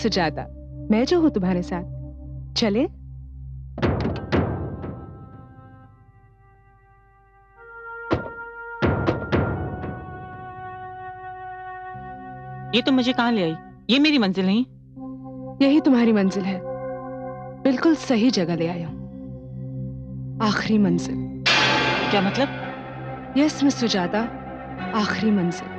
सुजाता, मैं जो हूं तुम्हारे साथ। चले? ये तो मुझे कहाँ ले आई? ये मेरी मंजिल नहीं। यही तुम्हारी मंजिल है। बिल्कुल सही जगह ले आया हूं। आखिरी मंजिल। क्या मतलब? यस मिस सुजाता, आखिरी मंजिल।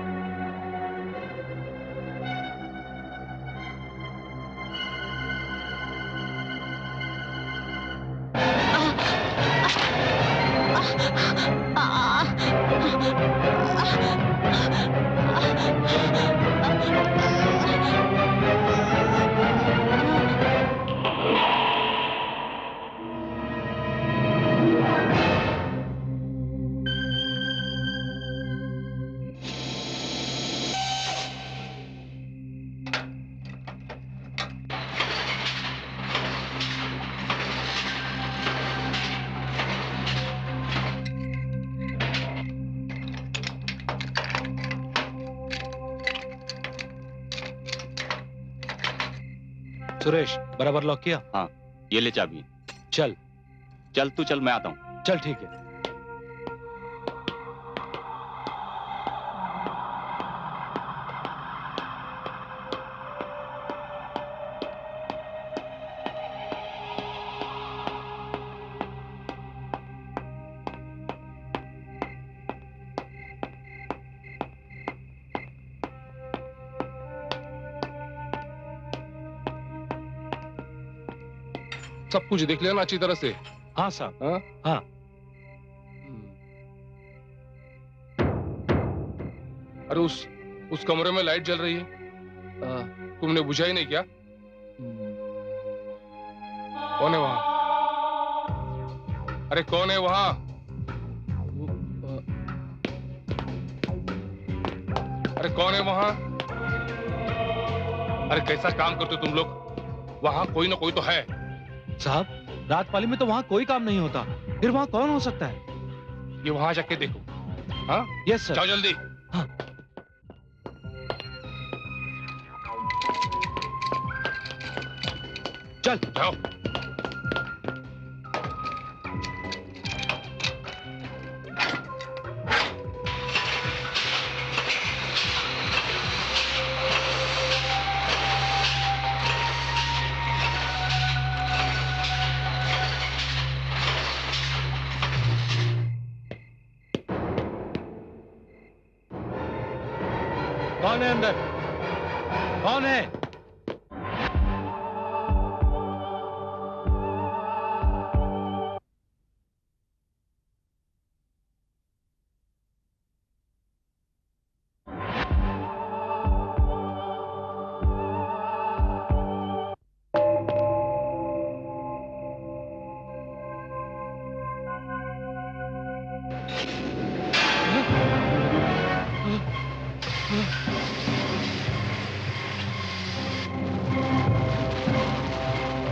सुरेश, बराबर लॉक किया? हाँ, ये ले चाबी। चल। चल तू चल, मैं आता हूँ। चल ठीक है। सब कुछ देख लिया ना अच्छी तरह से? हाँ साहब। हाँ हाँ। अरे उस कमरे में लाइट जल रही है, तुमने बुझा ही नहीं क्या? कौन है वहां? अरे कौन है वहां? अरे कौन है वहां? अरे कैसा काम करते हो तुम लोग? वहां कोई ना कोई तो है। साहब, रात पाली में तो वहाँ कोई काम नहीं होता, फिर वहाँ कौन हो सकता है? ये वहां जाके देखो। हाँ यस सर। जाओ जल्दी। हाँ। चल जाओ। कौन है अंदर? कौन है?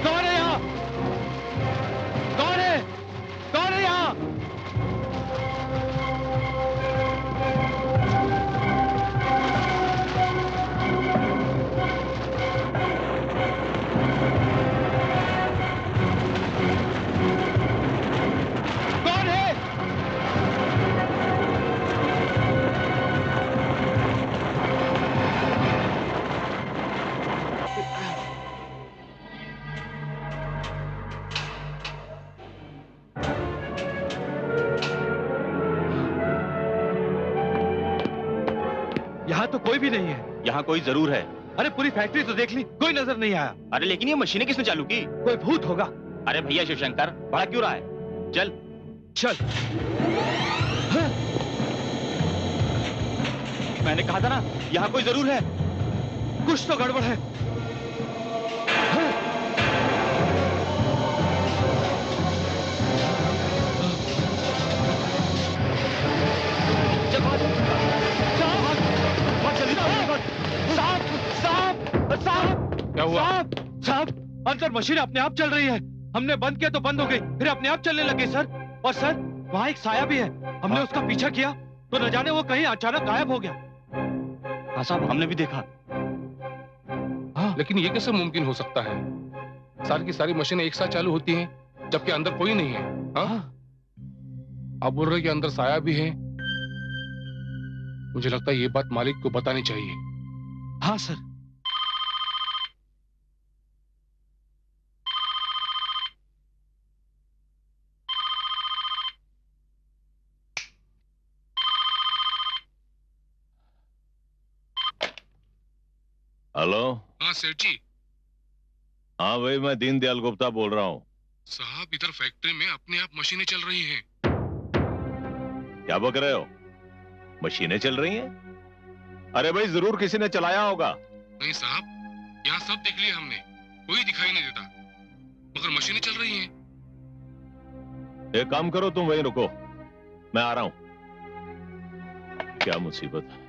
कौन है यहाँ? कौन है? कौन है यहाँ? कौन है? यहाँ तो कोई भी नहीं है। यहाँ कोई जरूर है। अरे पूरी फैक्ट्री तो देख ली, कोई नजर नहीं आया। अरे लेकिन ये मशीनें किसने चालू की? कोई भूत होगा। अरे भैया शिवशंकर, बड़ा क्यों रहा है? चल चल। हाँ? मैंने कहा था ना, यहाँ कोई जरूर है। कुछ तो गड़बड़ है। हाँ? चल भाग। साहब, भाग जल्दी भाग। साहब, साहब, साहब। क्या हुआ? साहब, साहब, अंदर मशीन अपने आप चल रही है। हमने बंद किया तो बंद हो गई, फिर अपने आप चलने लगे सर। और सर, वहाँ एक साया भी है। हमने उसका पीछा किया तो न जाने वो कहीं अचानक गायब हो गया। हाँ साहब, हमने भी देखा। हाँ, लेकिन ये कैसे मुमकिन हो सकता है? सारी की सारी मशीनें एक साथ चालू होती हैं जबकि अंदर कोई नहीं है। हाँ? आप बोल रहे हैं कि अंदर साया भी है। मुझे लगता है ये बात मालिक को बतानी चाहिए। हाँ सर। हेलो। हाँ सेठ जी। हाँ भाई, मैं दीनदयाल गुप्ता बोल रहा हूँ। साहब इधर फैक्ट्री में अपने आप मशीनें चल रही हैं। क्या बक रहे हो? मशीनें चल रही हैं? अरे भाई, जरूर किसी ने चलाया होगा। नहीं साहब, यहाँ सब देख लिया हमने, कोई दिखाई नहीं देता, मगर मशीनें चल रही हैं। एक काम करो, तुम वहीं रुको, मैं आ रहा हूं। क्या मुसीबत है।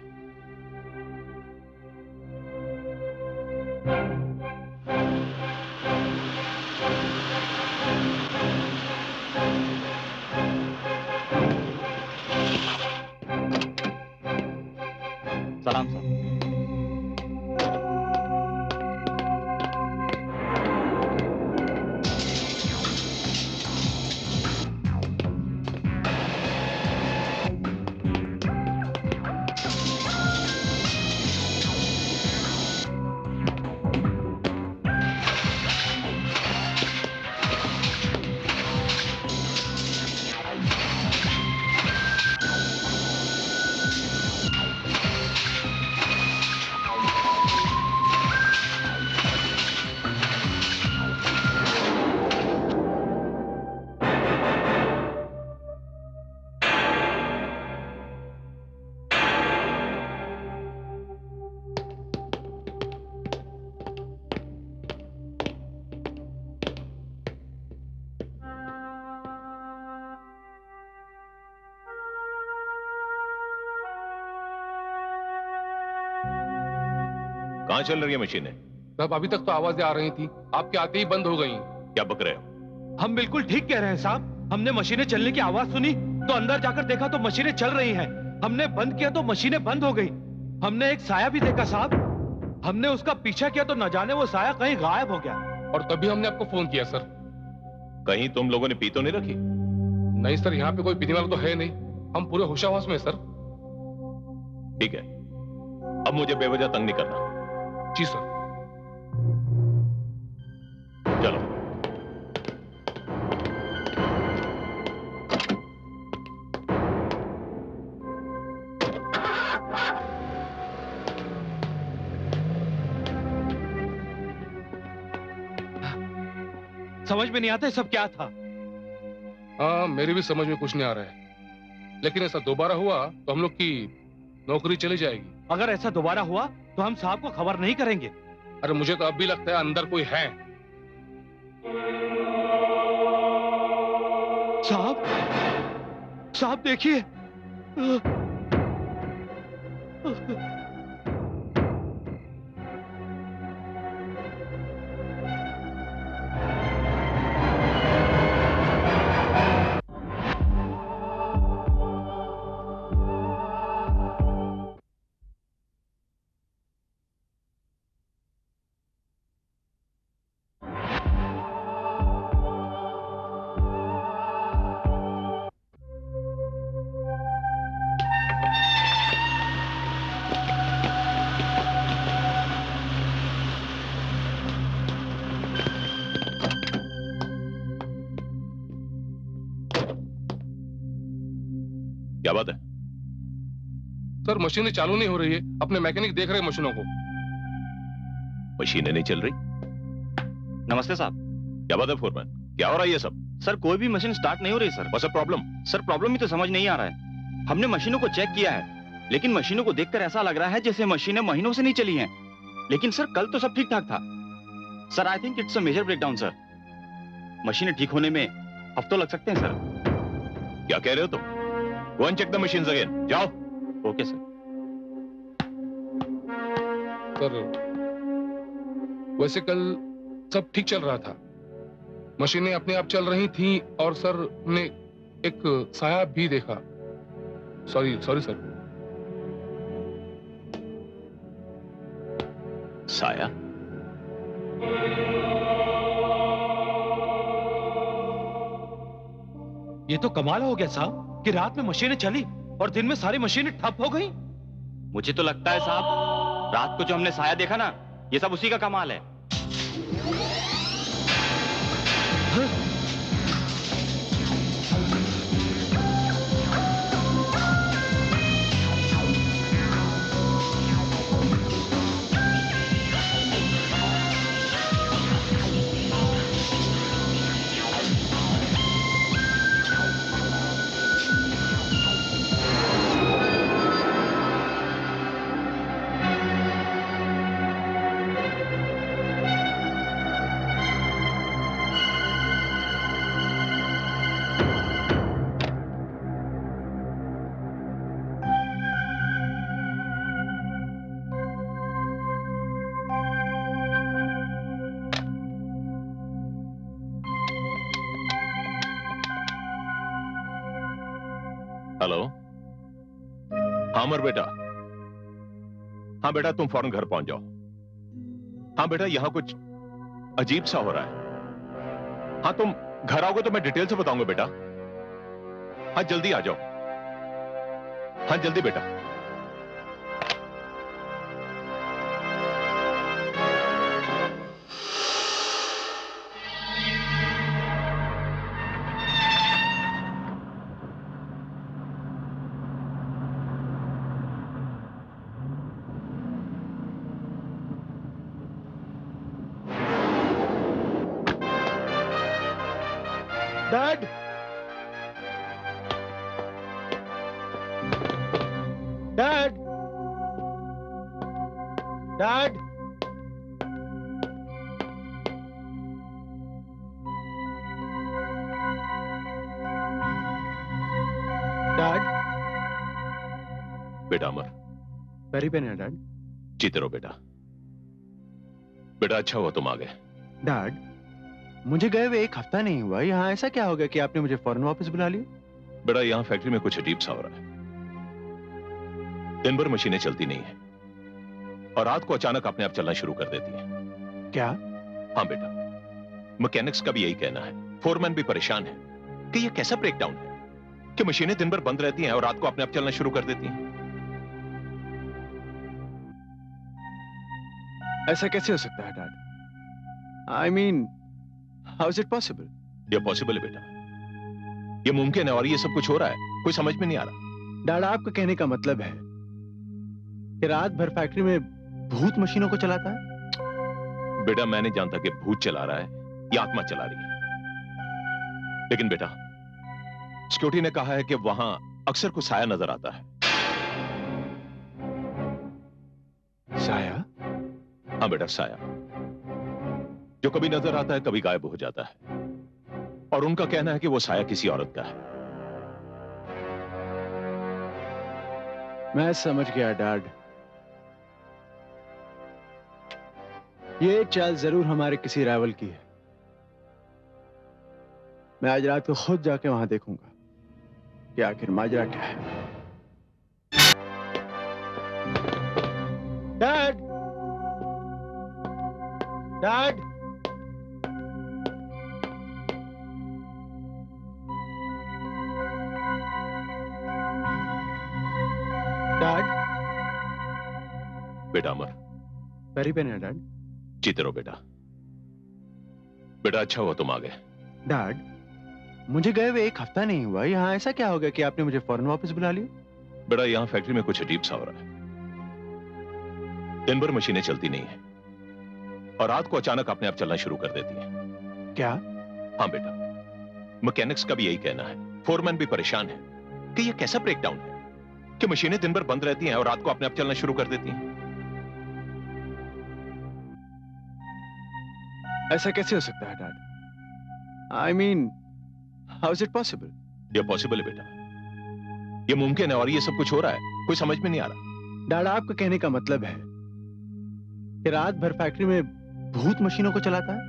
सलाम सर। कहां चल रही है मशीनें? साहब अभी तक तो आवाजें आ रही थी, आपके आते ही बंद हो गई। क्या बक रहे हो? हम बिल्कुल ठीक कह रहे हैं साहब। हमने मशीनें चलने की आवाज सुनी तो अंदर जाकर देखा तो मशीनें चल रही हैं। हमने बंद किया तो मशीनें बंद हो गई। हमने एक साया भी देखा साहब। हमने उसका पीछा किया तो न जाने वो साया कहीं गायब हो गया। और तभी हमने आपको फोन किया सर। कहीं तुम लोगों ने पी तो नहीं रखी? नहीं सर, यहाँ पे कोई पीने वाला तो है नहीं, हम पूरे होशावास में हैं सर। ठीक है, अब मुझे बेवजह तंग नहीं करना। जी सर। चलो। समझ में नहीं आता ये सब क्या था। हाँ, मेरी भी समझ में कुछ नहीं आ रहा है, लेकिन ऐसा दोबारा हुआ तो हम लोग की नौकरी चली जाएगी। अगर ऐसा दोबारा हुआ तो हम साहब को खबर नहीं करेंगे। अरे मुझे तो अब भी लगता है अंदर कोई है। साहब, साहब देखिए। क्या बात है? सर मशीनें चालू नहीं हो रही है, अपने मैकेनिक देख रहे हैं मशीनों को। मशीनें नहीं चल रही? नमस्ते साहब। क्या बात है फोरमैन, क्या हो रहा है ये सब? सर कोई भी मशीन स्टार्ट नहीं हो रही sir. What's the problem? Sir problem ही तो समझ नहीं आ रहा है। हमने मशीनों को चेक किया है, लेकिन मशीनों को देखकर ऐसा लग रहा है जैसे मशीनें महीनों से नहीं चली हैं। लेकिन सर कल तो सब ठीक ठाक था। Sir I think it's a major breakdown sir. मशीनें ठीक होने में हफ्तों लग सकते हैं सर। क्या कह रहे हो तुम? Go and check the machines again, जाओ। Okay sir. सर वैसे कल सब ठीक चल रहा था, मशीनें अपने आप चल रही थीं और सर ने एक साया भी देखा। Sorry sir. साया? ये तो कमाल हो गया साहब कि रात में मशीनें चली और दिन में सारी मशीनें ठप हो गई। मुझे तो लगता है साहब, रात को जो हमने साया देखा ना, ये सब उसी का कमाल है। हेलो। हाँ अमर बेटा। हाँ बेटा, तुम फौरन घर पहुंच जाओ। हाँ बेटा, यहां कुछ अजीब सा हो रहा है। हाँ तुम घर आओगे तो मैं डिटेल से बताऊंगा बेटा। हाँ जल्दी आ जाओ। हाँ जल्दी बेटा। Dad, dad, dad, dad. बेटा अमर, वेरी पेन है डैड। जीते रहो बेटा। बेटा अच्छा हुआ तुम आ गए। डैड, मुझे गए हुए एक हफ्ता नहीं हुआ, यहाँ ऐसा क्या हो गया कि आपने मुझे फौरन वापस बुला लिया? बेटा यहाँ फैक्ट्री में कुछ अजीब सा हो रहा है। दिन भर मशीनें चलती नहीं है और रात को अचानक अपने आप चलना शुरू कर देती हैं। क्या? हाँ बेटा, मैकेनिक्स का भी यही कहना है, फोरमैन भी परेशान है कि ये कैसा ब्रेकडाउन है कि मशीनें दिन भर बंद रहती हैं और रात को अपने आप चलना शुरू कर देती हैं। ऐसा कैसे हो सकता है dad? I mean, how is it possible? ये पॉसिबल है बेटा, ये मुमकिन है और ये सब कुछ हो रहा है, कोई समझ में नहीं आ रहा। डैड, आपका कहने का मतलब है कि रात भर फैक्ट्री में भूत मशीनों को चलाता है? बेटा मैं नहीं जानता कि भूत चला रहा है या आत्मा चला रही है, लेकिन बेटा सिक्योरिटी ने कहा है कि वहां अक्सर कुछ साया नजर आता है। साया? हाँ बेटा, साया जो कभी नजर आता है कभी गायब हो जाता है, और उनका कहना है कि वो साया किसी औरत का है। मैं समझ गया डैड, ये चाल जरूर हमारे किसी राइवल की है। मैं आज रात को खुद जाके वहां देखूंगा कि आखिर माजरा क्या है। Dad, dad, dad. बेटा अमर, वेरी पेन है डैड। जीते रहो बेटा। बेटा अच्छा हुआ तुम आ गए। डैड, मुझे गए हुए एक हफ्ता नहीं हुआ, यहाँ ऐसा क्या हो गया कि आपने मुझे फौरन वापस बुला लिया? बेटा यहाँ फैक्ट्री में कुछ अजीब सा हो रहा है। दिन भर मशीनें चलती नहीं है और रात को अचानक अपने आप चलना शुरू कर देती हैं। क्या? हाँ बेटा, मैकेनिक्स का भी यही कहना है, फोरमैन भी परेशान है कि ये कैसा ब्रेकडाउन है कि मशीनें दिन भर बंद रहती हैं और रात को अपने आप चलना शुरू कर देती हैं। ऐसा कैसे हो सकता है dad? I mean, how is it possible? ये पॉसिबल है बेटा, ये मुमकिन है और ये सब कुछ हो रहा है, कोई समझ में नहीं आ रहा। डैड, आपका कहने का मतलब है कि रात भर फैक्ट्री में भूत मशीनों को चलाता है?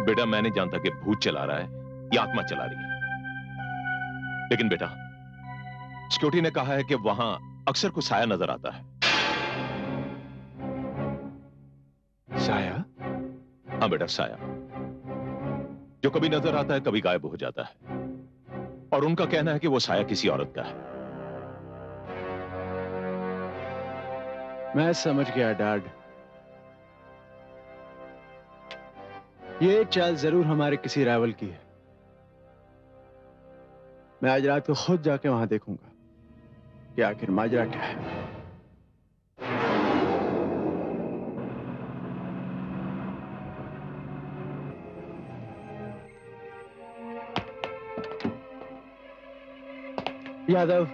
बेटा मैं नहीं जानता कि भूत चला रहा है या आत्मा चला रही है, लेकिन बेटा सिक्योरिटी ने कहा है कि वहां अक्सर कुछ साया नजर आता है। साया? हाँ बेटा, साया जो कभी नजर आता है कभी गायब हो जाता है, और उनका कहना है कि वो साया किसी औरत का है। मैं समझ गया डैड। ये चाल जरूर हमारे किसी राइवल की है। मैं आज रात को खुद जाके वहां देखूंगा कि आखिर माजरा क्या है। यादव,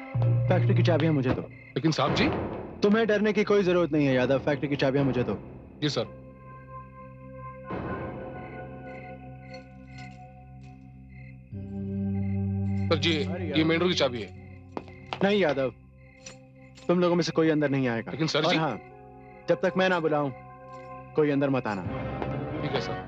फैक्ट्री की चाबियां मुझे दो। लेकिन साहब जी। तुम्हें डरने की कोई जरूरत नहीं है यादव, फैक्ट्री की चाबियां मुझे दो। जी सर। सर जी, ये मेन डोर की चाबी है। नहीं यादव, तुम लोगों में से कोई अंदर नहीं आएगा। लेकिन सर और जी। हाँ, जब तक मैं ना बुलाऊं कोई अंदर मत आना। ठीक है सर।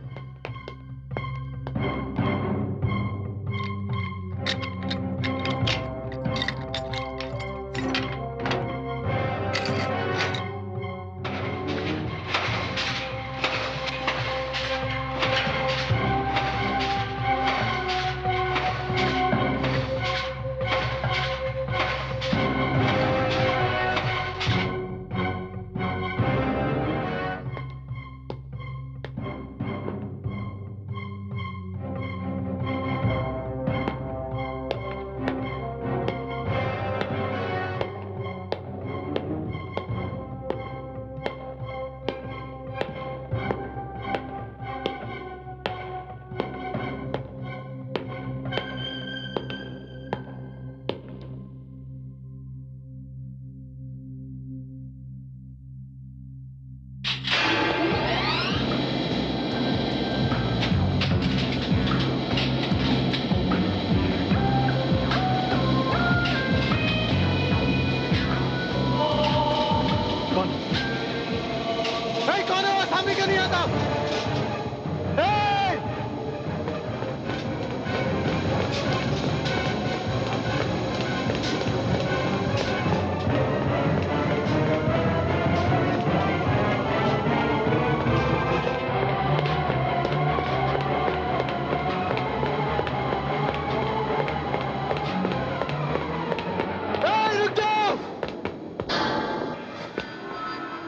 कौन है वो? सामने क्यों नहीं आता? रुक जाओ!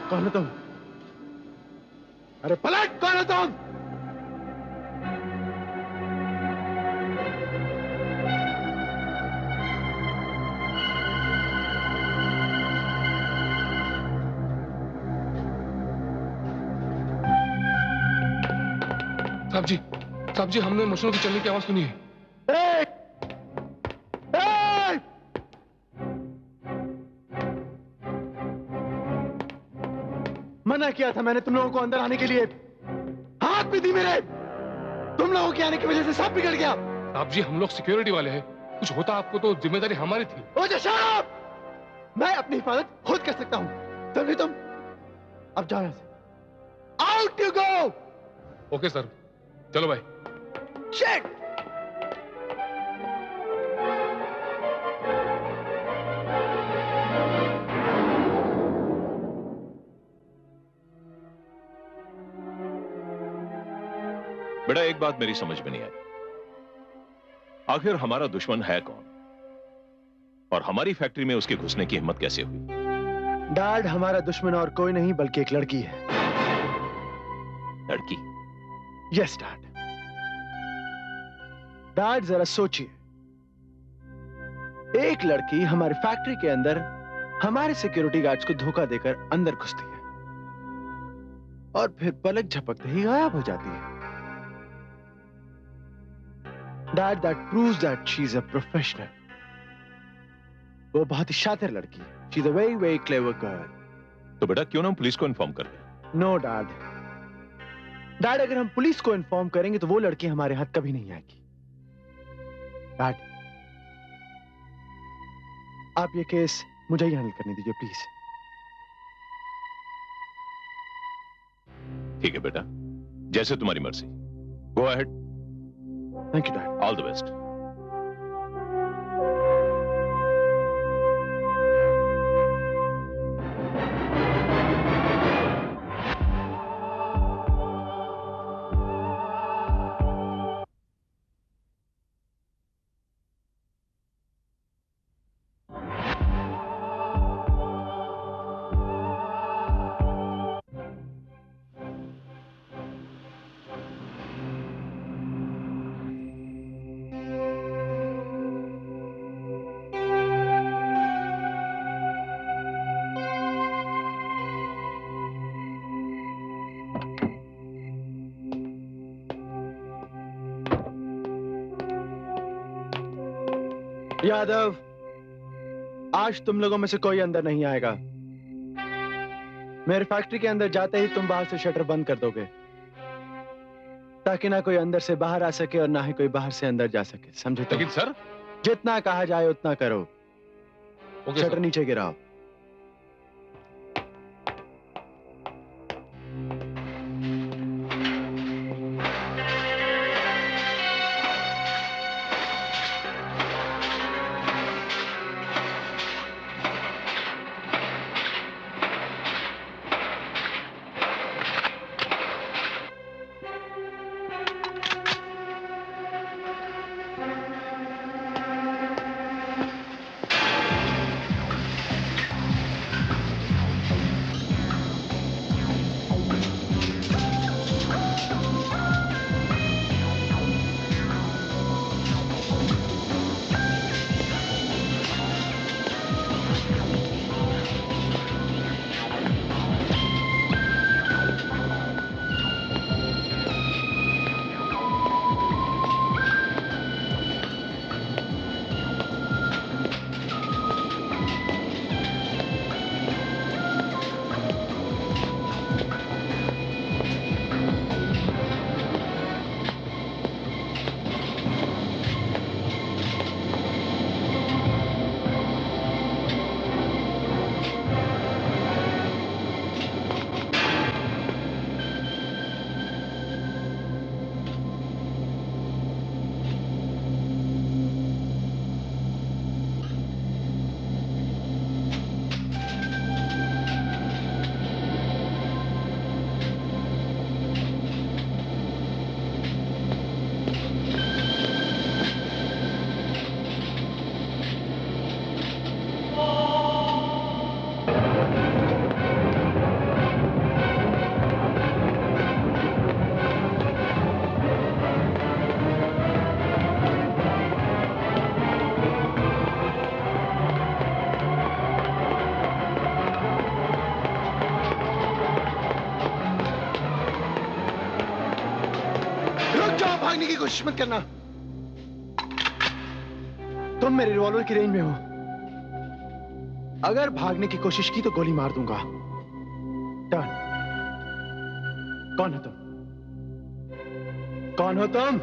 कौन है तुम? अरे पलट, कौन हो तुम? साहब जी, हमने मशीनों की चलने की आवाज सुनी है। ए! ए! मना किया था मैंने तुम लोगों को अंदर आने के लिए। हाथ भी दी मेरे। तुम लोगों के आने की वजह से सब बिगड़ गया। साहब जी, हम लोग सिक्योरिटी वाले हैं, कुछ होता आपको तो जिम्मेदारी हमारी थी। ओ जो shut up! मैं अपनी हिफाजत खुद कर सकता हूं, समझे तुम? अब जाओ यहां से। Out you go. Okay sir, चलो भाई। Shit! बेटा, एक बात मेरी समझ में नहीं आई, आखिर हमारा दुश्मन है कौन, और हमारी फैक्ट्री में उसके घुसने की हिम्मत कैसे हुई? डैड, हमारा दुश्मन और कोई नहीं बल्कि एक लड़की है। लड़की? Yes dad. डैड जरा सोचिए, एक लड़की हमारी फैक्ट्री के अंदर हमारे सिक्योरिटी गार्ड्स को धोखा देकर अंदर घुसती है और फिर पलक झपकते ही गायब हो जाती है। Dad, that proves that she is a professional. वो बहुत ही शातिर लड़की है। She is a very very clever girl. तो बेटा, क्यों ना हम पुलिस को इन्फॉर्म कर दें? No dad. डैड, अगर हम पुलिस को इन्फॉर्म करेंगे तो वो लड़की हमारे हाथ कभी नहीं आएगी। डैड, आप ये केस मुझे ही हैंडल करने दीजिए प्लीज। ठीक है बेटा, जैसे तुम्हारी मर्जी। Go ahead. Thank you dad. All the best. Yadav, आज तुम लोगों में से कोई अंदर नहीं आएगा। मेरे फैक्ट्री के अंदर जाते ही तुम बाहर से शटर बंद कर दोगे, ताकि ना कोई अंदर से बाहर आ सके और ना ही कोई बाहर से अंदर जा सके, समझे? तो लेकिन सर। जितना कहा जाए उतना करो। Okay shutter sir. नीचे गिराओ। भागने की कोशिश मत करना। तुम मेरे रिवॉल्वर की रेंज में हो। अगर भागने की कोशिश की तो गोली मार दूंगा। टर्न। कौन हो तुम? कौन हो तुम?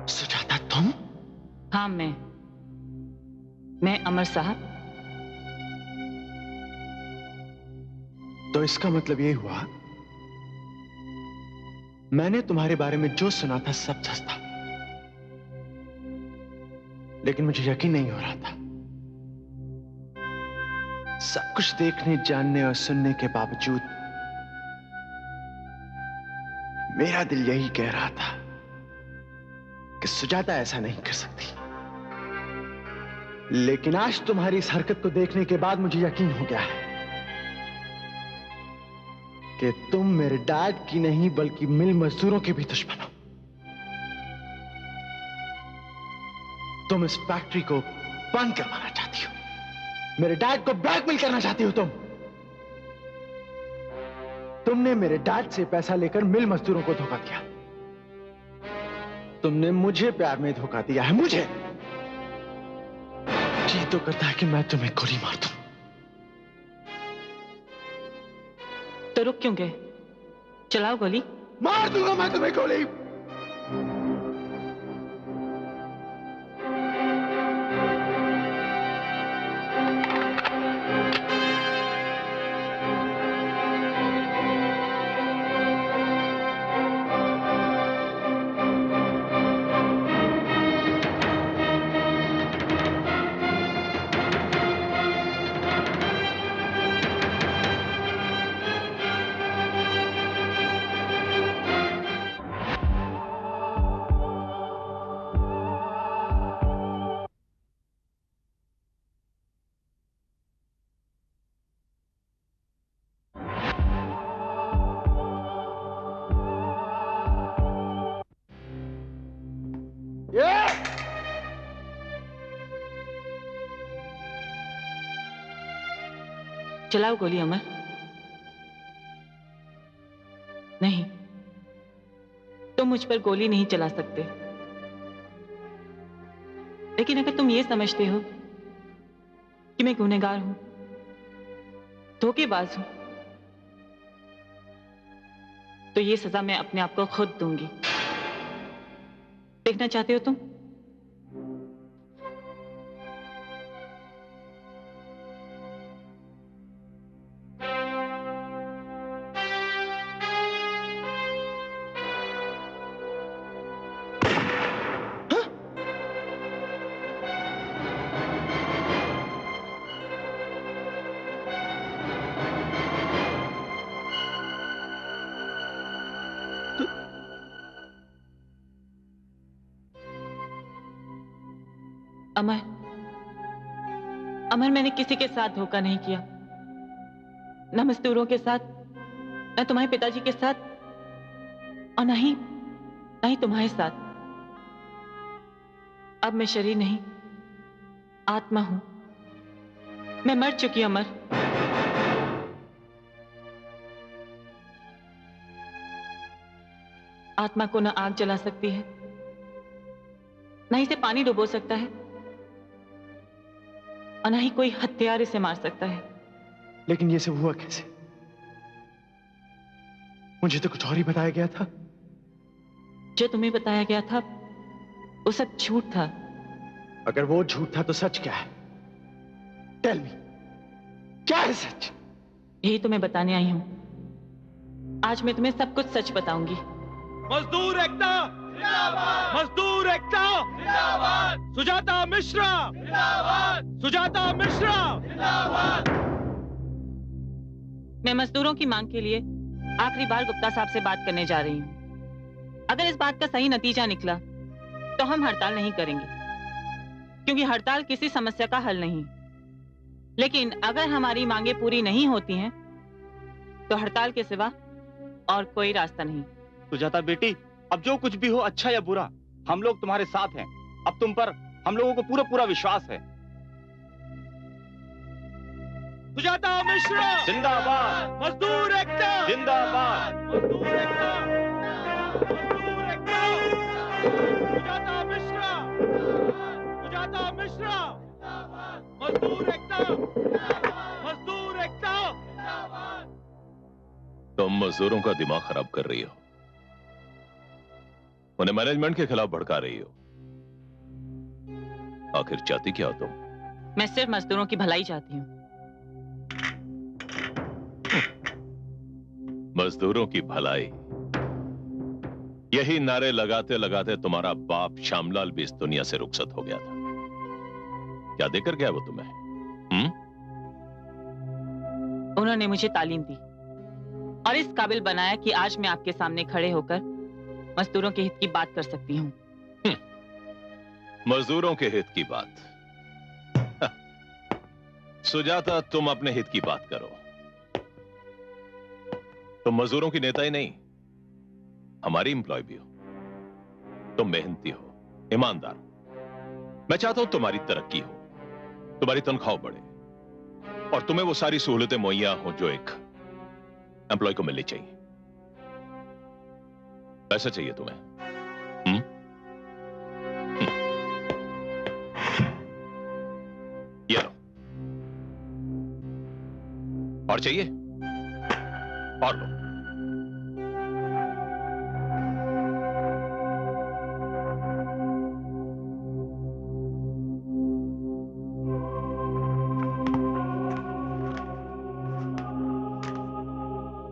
सुजाता तुम? हाँ मैं अमर साहब। तो इसका मतलब ये हुआ मैंने तुम्हारे बारे में जो सुना था सब सच था, लेकिन मुझे यकीन नहीं हो रहा था। सब कुछ देखने, जानने और सुनने के बावजूद मेरा दिल यही कह रहा था कि सुजाता ऐसा नहीं कर सकती। लेकिन आज तुम्हारी इस हरकत को देखने के बाद मुझे यकीन हो गया है कि तुम मेरे डैड की नहीं बल्कि मिल मजदूरों के भी दुश्मन हो। तुम इस फैक्ट्री को बंद करवाना चाहती हो, मेरे डैड को ब्लैकमेल करना चाहती हो। तुमने मेरे डैड से पैसा लेकर मिल मजदूरों को धोखा दिया। तुमने मुझे प्यार में धोखा दिया है, मुझे। जी तो करता है कि मैं तुम्हें गोली मार दूं। तो रुक क्यों गए? चलाओ गोली। मार दूंगा मैं तुम्हें गोली। चलाओ गोली अमर। नहीं, तुम मुझ पर गोली नहीं चला सकते। लेकिन अगर तुम ये समझते हो कि मैं गुनहगार हूं, धोखेबाज हूं, तो ये सजा मैं अपने आप को खुद दूंगी। देखना चाहते हो तुम? अमर, अमर, मैंने किसी के साथ धोखा नहीं किया, न मजदूरों के साथ, न तुम्हारे पिताजी के साथ, और न ही तुम्हारे साथ। अब मैं शरीर नहीं, आत्मा हूं। मैं मर चुकी हूं अमर। आत्मा को न आग जला सकती है, न इसे पानी डुबो सकता है, और न ही कोई हथियार इसे मार सकता है। लेकिन ये सब हुआ कैसे? मुझे तो कुछ और ही बताया गया था। जो तुम्हें बताया गया था वो सब झूठ था। अगर वो झूठ था तो सच क्या है? टेल मी, क्या है सच? यही तो मैं बताने आई हूं। आज मैं तुम्हें सब कुछ सच बताऊंगी। मजदूर एकता जिंदाबाद, मजदूर एकता जिंदाबाद, सुजाता मिश्रा जिंदाबाद, सुजाता मिश्रा जिंदाबाद। मैं मजदूरों की मांग के लिए आखिरी बार गुप्ता साहब से बात करने जा रही हूं। अगर इस बात का सही नतीजा निकला तो हम हड़ताल नहीं करेंगे, क्योंकि हड़ताल किसी समस्या का हल नहीं। लेकिन अगर हमारी मांगे पूरी नहीं होती हैं तो हड़ताल के सिवा और कोई रास्ता नहीं। सुजाता बेटी, अब जो कुछ भी हो, अच्छा या बुरा, हम लोग तुम्हारे साथ हैं। अब तुम पर हम लोगों को पूरा पूरा विश्वास है। सुजाता मिश्रा जिंदाबाद, मजदूर एकता जिंदाबाद, मजदूर एकता, मजदूर एकता, सुजाता मिश्रा, सुजाता मिश्रा, मजदूर एकता, मजदूर एकता। तुम मजदूरों का दिमाग खराब कर रही हो, उन्हें मैनेजमेंट के खिलाफ भड़का रही हो। आखिर चाहती क्या हो तुम? मैं सिर्फ मजदूरों की भलाई चाहती हूँ। मजदूरों की भलाई, यही नारे लगाते लगाते तुम्हारा बाप श्यामलाल भी इस दुनिया से रुखसत हो गया था। क्या देकर गया वो तुम्हें? उन्होंने मुझे तालीम दी और इस काबिल बनाया कि आज मैं आपके सामने खड़े होकर मजदूरों के हित की बात कर सकती हूँ। मजदूरों के हित की बात? सुजाता, तुम अपने हित की बात करो। तुम मजदूरों की नेता ही नहीं, हमारी एम्प्लॉय भी हो। तुम मेहनती हो, ईमानदार हो। मैं चाहता हूं तुम्हारी तरक्की हो, तुम्हारी तनख्वाह बढ़े और तुम्हें वो सारी सहूलतें मुहैया हो जो एक एम्प्लॉय को मिलनी चाहिए। ऐसा चाहिए तुम्हें? ये लो। और चाहिए? और लो।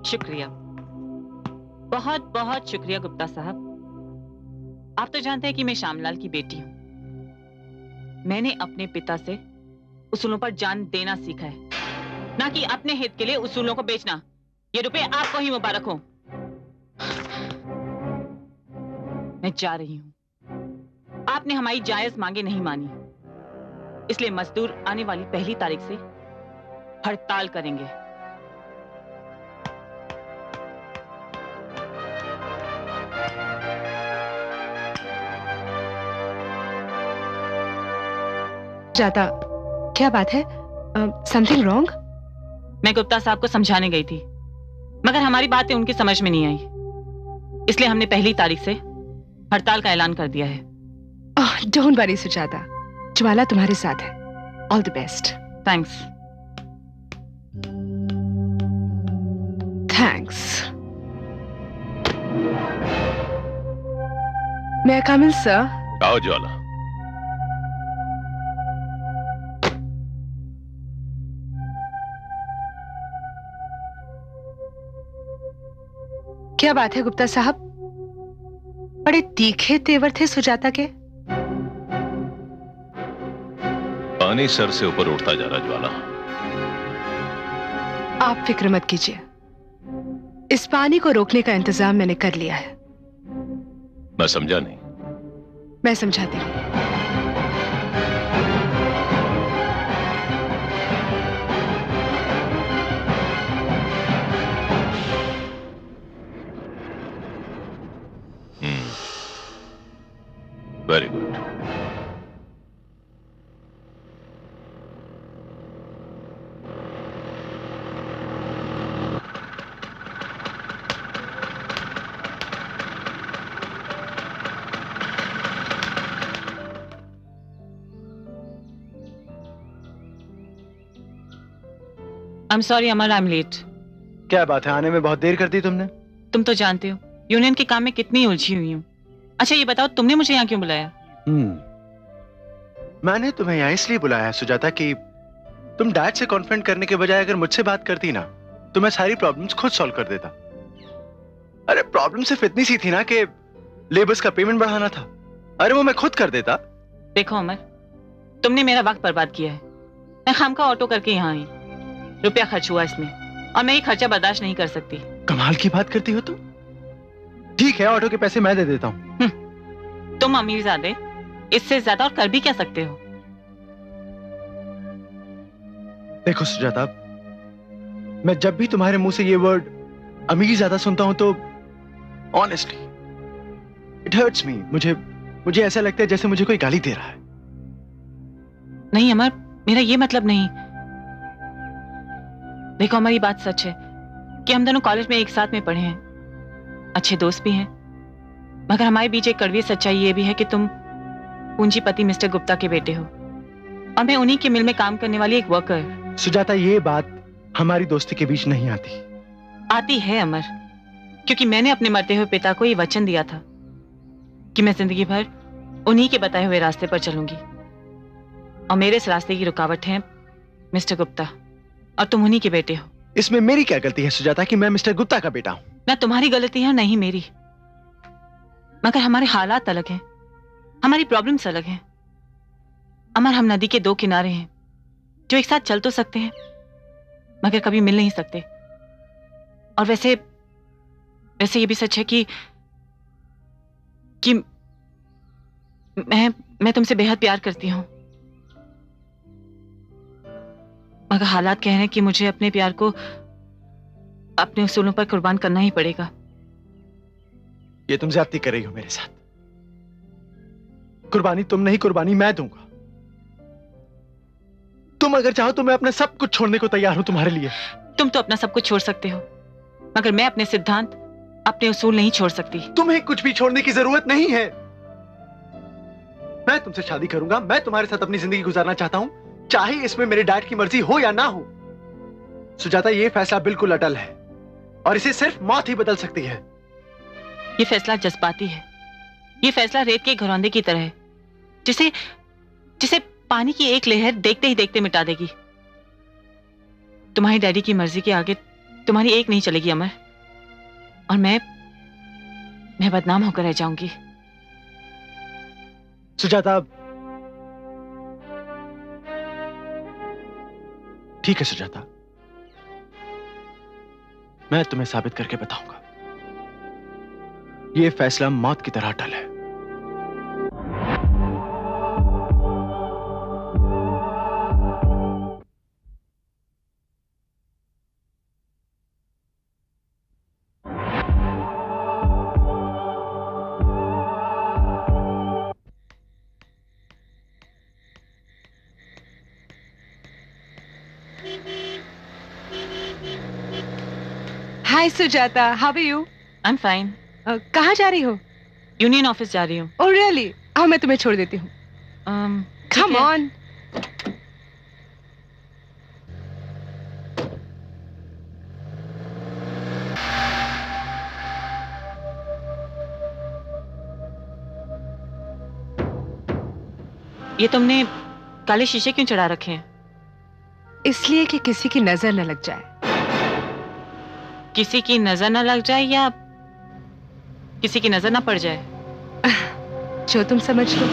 शुक्रिया, बहुत बहुत शुक्रिया गुप्ता साहब। आप तो जानते हैं कि मैं श्यामलाल की बेटी हूं। मैंने अपने पिता से उसूलों पर जान देना सीखा है, ना कि अपने हित के लिए उसूलों को बेचना। ये रुपए आपको ही मुबारक हो। मैं जा रही हूं। आपने हमारी जायज मांगे नहीं मानी, इसलिए मजदूर आने वाली 1 तारीख से हड़ताल करेंगे। जाता, क्या बात है? Something wrong? मैं गुप्ता साहब को समझाने गई थी, मगर हमारी बातें उनकी समझ में नहीं आई, इसलिए हमने 1 तारीख से हड़ताल का ऐलान कर दिया है। डोंट वरी सुजाता, ज्वाला तुम्हारे साथ है। All the best. Thanks. Thanks. मैं कमिल सर? आओ ज्वाला। क्या बात है गुप्ता साहब, बड़े तीखे तेवर थे सुजाता के। पानी सर से ऊपर उठता जा रहा ज्वाला। आप फिक्र मत कीजिए, इस पानी को रोकने का इंतजाम मैंने कर लिया है। मैं समझा नहीं। मैं समझाती हूँ। Very good. I'm sorry Amar, I'm late। क्या बात है, आने में बहुत देर कर दी तुमने। तुम तो जानते हो यूनियन के काम में कितनी उलझी हुई हूँ। अच्छा ये बताओ, तुमने मुझे यहाँ क्यों बुलाया? मैंने तुम्हें यहाँ इसलिए बुलाया है सुजाता कि तुम डैड से कॉन्फ्रेंट करने के बजाय अगर मुझसे बात करती ना तो मैं सारी प्रॉब्लम्स खुद सॉल्व कर देता। अरे प्रॉब्लम सिर्फ इतनी सी थी ना कि लेबर्स का पेमेंट बढ़ाना था। अरे वो मैं खुद कर देता। देखो अमर, तुमने मेरा वक्त बर्बाद किया है। मैं खामखा ऑटो करके यहाँ आई, रुपया खर्च हुआ इसमें, और मैं ये खर्चा बर्दाश्त नहीं कर सकती। कमाल की बात करती हो तुम। ठीक है, ऑटो के पैसे मैं दे देता हूँ। तुम अमीरजादे, इससे ज्यादा और कर भी क्या सकते हो? देखो सुजाता, मैं जब भी तुम्हारे मुंह से ये वर्ड अमीर ज्यादा सुनता हूं तो ऑनेस्टली इट हर्ट्स मी। मुझे ऐसा लगता है जैसे मुझे कोई गाली दे रहा है। नहीं अमर, मेरा ये मतलब नहीं। देखो अमर, ये बात सच है कि हम दोनों कॉलेज में एक साथ में पढ़े हैं, अच्छे दोस्त भी हैं, मगर हमारे बीच एक कड़वी सच्चाई ये भी है कि तुम पूंजीपति मिस्टर गुप्ता के बेटे हो और मैं उन्हीं के मिल में काम करने वाली एक वर्कर। सुजाता, ये बात हमारी दोस्ती के बीच नहीं आती। आती है अमर, क्योंकि मैंने अपने मरते हुए पिता को ये वचन दिया था कि मैं जिंदगी भर उन्हीं के बताए हुए रास्ते पर चलूंगी, और मेरे इस रास्ते की रुकावट है मिस्टर गुप्ता, और तुम उन्हीं के बेटे हो। इसमें मेरी क्या गलती है सुजाता कि मैं मिस्टर गुप्ता का बेटा हूं? ना तुम्हारी गलती है नहीं मेरी, मगर हमारे हालात अलग हैं, हमारी प्रॉब्लम्स अलग हैं। अमर, हम नदी के 2 किनारे हैं जो एक साथ चल तो सकते हैं मगर कभी मिल नहीं सकते। और वैसे ये भी सच है कि मैं तुमसे बेहद प्यार करती हूं, मगर हालात कह रहे हैं कि मुझे अपने प्यार को अपने उसूलों पर कुर्बान करना ही पड़ेगा। ये तुम ज्यादती कर रही हो मेरे साथ। कुर्बानी तुम नहीं, कुर्बानी मैं दूंगा। तुम अगर चाहो तो मैं अपना सब कुछ छोड़ने को तैयार हूं तुम्हारे लिए। तुम तो अपना सब कुछ छोड़ सकते हो, मगर मैं अपने सिद्धांत, अपने उसूल नहीं छोड़ सकती। तुम्हें कुछ भी छोड़ने की जरूरत नहीं है। मैं तुमसे शादी करूंगा, मैं तुम्हारे साथ अपनी जिंदगी गुजारना चाहता हूं, चाहे इसमें मेरे डैड की मर्जी हो या ना हो। सुजाता, ये फैसला बिल्कुल अटल है और इसे सिर्फ मौत ही बदल सकती है। ये फैसला जज्बाती है, ये फैसला रेत के घरौंदे की तरह है जिसे पानी की एक लहर देखते ही देखते मिटा देगी। तुम्हारी डैडी की मर्जी के आगे तुम्हारी एक नहीं चलेगी अमर, और मैं बदनाम होकर रह जाऊंगी। सुजाता, ठीक है सुजाता, मैं तुम्हें साबित करके बताऊंगा। यह फैसला मौत की तरह अटल है। Hi Sujata, how are you? I am fine. कहाँ जा रही हो? यूनियन ऑफिस जा रही हूँ। Oh really? आओ मैं तुम्हें छोड़ देती हूँ। ठीक कम है। ऑन। ये तुमने काले शीशे क्यों चढ़ा रखे हैं? इसलिए कि किसी की नजर न लग जाए। किसी की नजर ना लग जाए या किसी की नजर ना पड़ जाए? जो तुम समझ लो।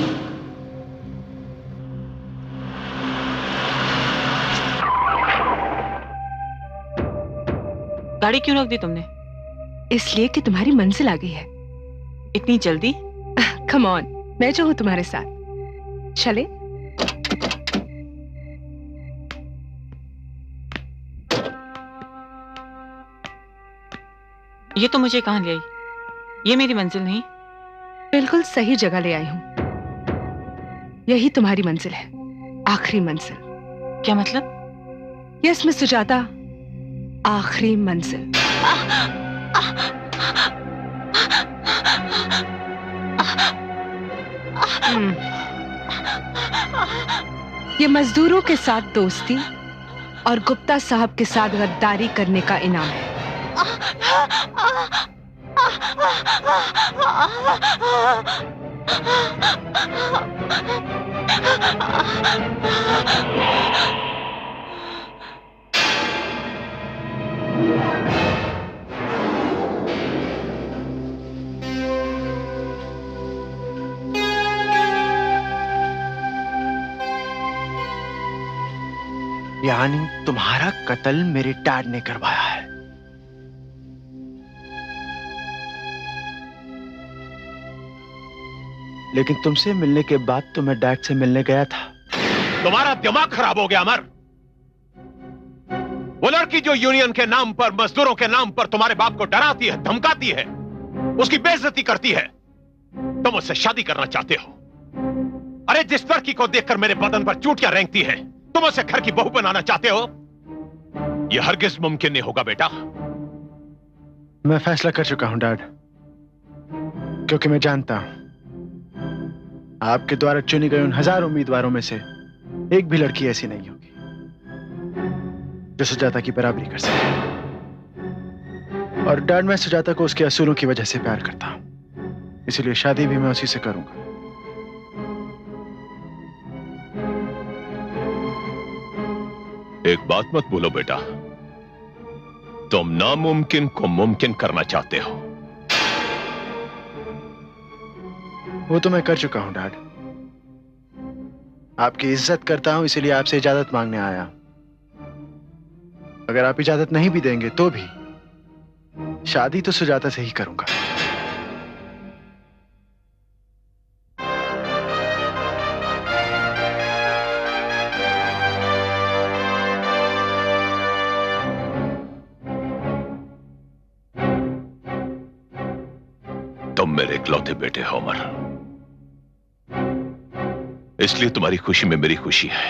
गाड़ी क्यों रोक दी तुमने? इसलिए कि तुम्हारी मंजिल आ गई है। इतनी जल्दी? कम ऑन, मैं जो हूं तुम्हारे साथ। चले? ये तो मुझे कहाँ ले आई? ये मेरी मंजिल नहीं। बिल्कुल सही जगह ले आई हूं। यही तुम्हारी मंजिल है, आखिरी मंजिल। क्या मतलब? यस मिस सुजाता, आखिरी मंजिल। ये मजदूरों के साथ दोस्ती और गुप्ता साहब के साथ गद्दारी करने का इनाम है। यानी तुम्हारा कत्ल मेरे डैड ने करवाया है। लेकिन तुमसे मिलने के बाद तो मैं डैड से मिलने गया था। तुम्हारा दिमाग खराब हो गया अमर। वो लड़की जो यूनियन के नाम पर, मजदूरों के नाम पर तुम्हारे बाप को डराती है, धमकाती है, उसकी बेइज्जती करती है, तुम उससे शादी करना चाहते हो। अरे जिस लड़की को देखकर मेरे बदन पर चोटियां रेंगती है, तुम उसे घर की बहू बनाना चाहते हो? यह हरगिज मुमकिन नहीं होगा बेटा। मैं फैसला कर चुका हूं डैड, क्योंकि मैं जानता हूं आपके द्वारा चुनी गई उन हजारों उम्मीदवारों में से एक भी लड़की ऐसी नहीं होगी जो सुजाता की बराबरी कर सके। और डैड, मैं सुजाता को उसके असूलों की वजह से प्यार करता हूं, इसलिए शादी भी मैं उसी से करूंगा। एक बात मत बोलो बेटा, तुम नामुमकिन को मुमकिन करना चाहते हो। वो तो मैं कर चुका हूं डैड। आपकी इज्जत करता हूं, इसीलिए आपसे इजाजत मांगने आया। अगर आप इजाजत नहीं भी देंगे तो भी शादी तो सुजाता से ही करूंगा। तुम मेरे इकलौते बेटे हो अमर, इसलिए तुम्हारी खुशी में मेरी खुशी है।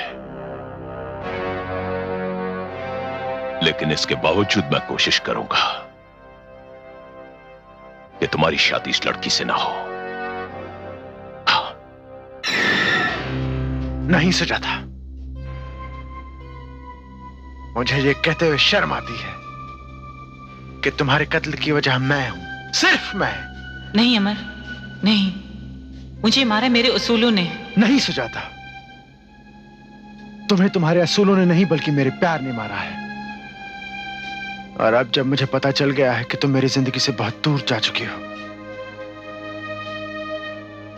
लेकिन इसके बावजूद मैं कोशिश करूंगा कि तुम्हारी शादी इस लड़की से ना हो। हाँ। नहीं सुजाता, मुझे ये कहते हुए शर्म आती है कि तुम्हारे कत्ल की वजह मैं हूं, सिर्फ मैं। नहीं अमर, नहीं। मुझे मारा मेरे उसूलों ने। नहीं सुजाता, तुम्हें तुम्हारे असूलों ने नहीं बल्कि मेरे प्यार ने मारा है। और अब जब मुझे पता चल गया है कि तुम मेरी जिंदगी से बहुत दूर जा चुकी हो,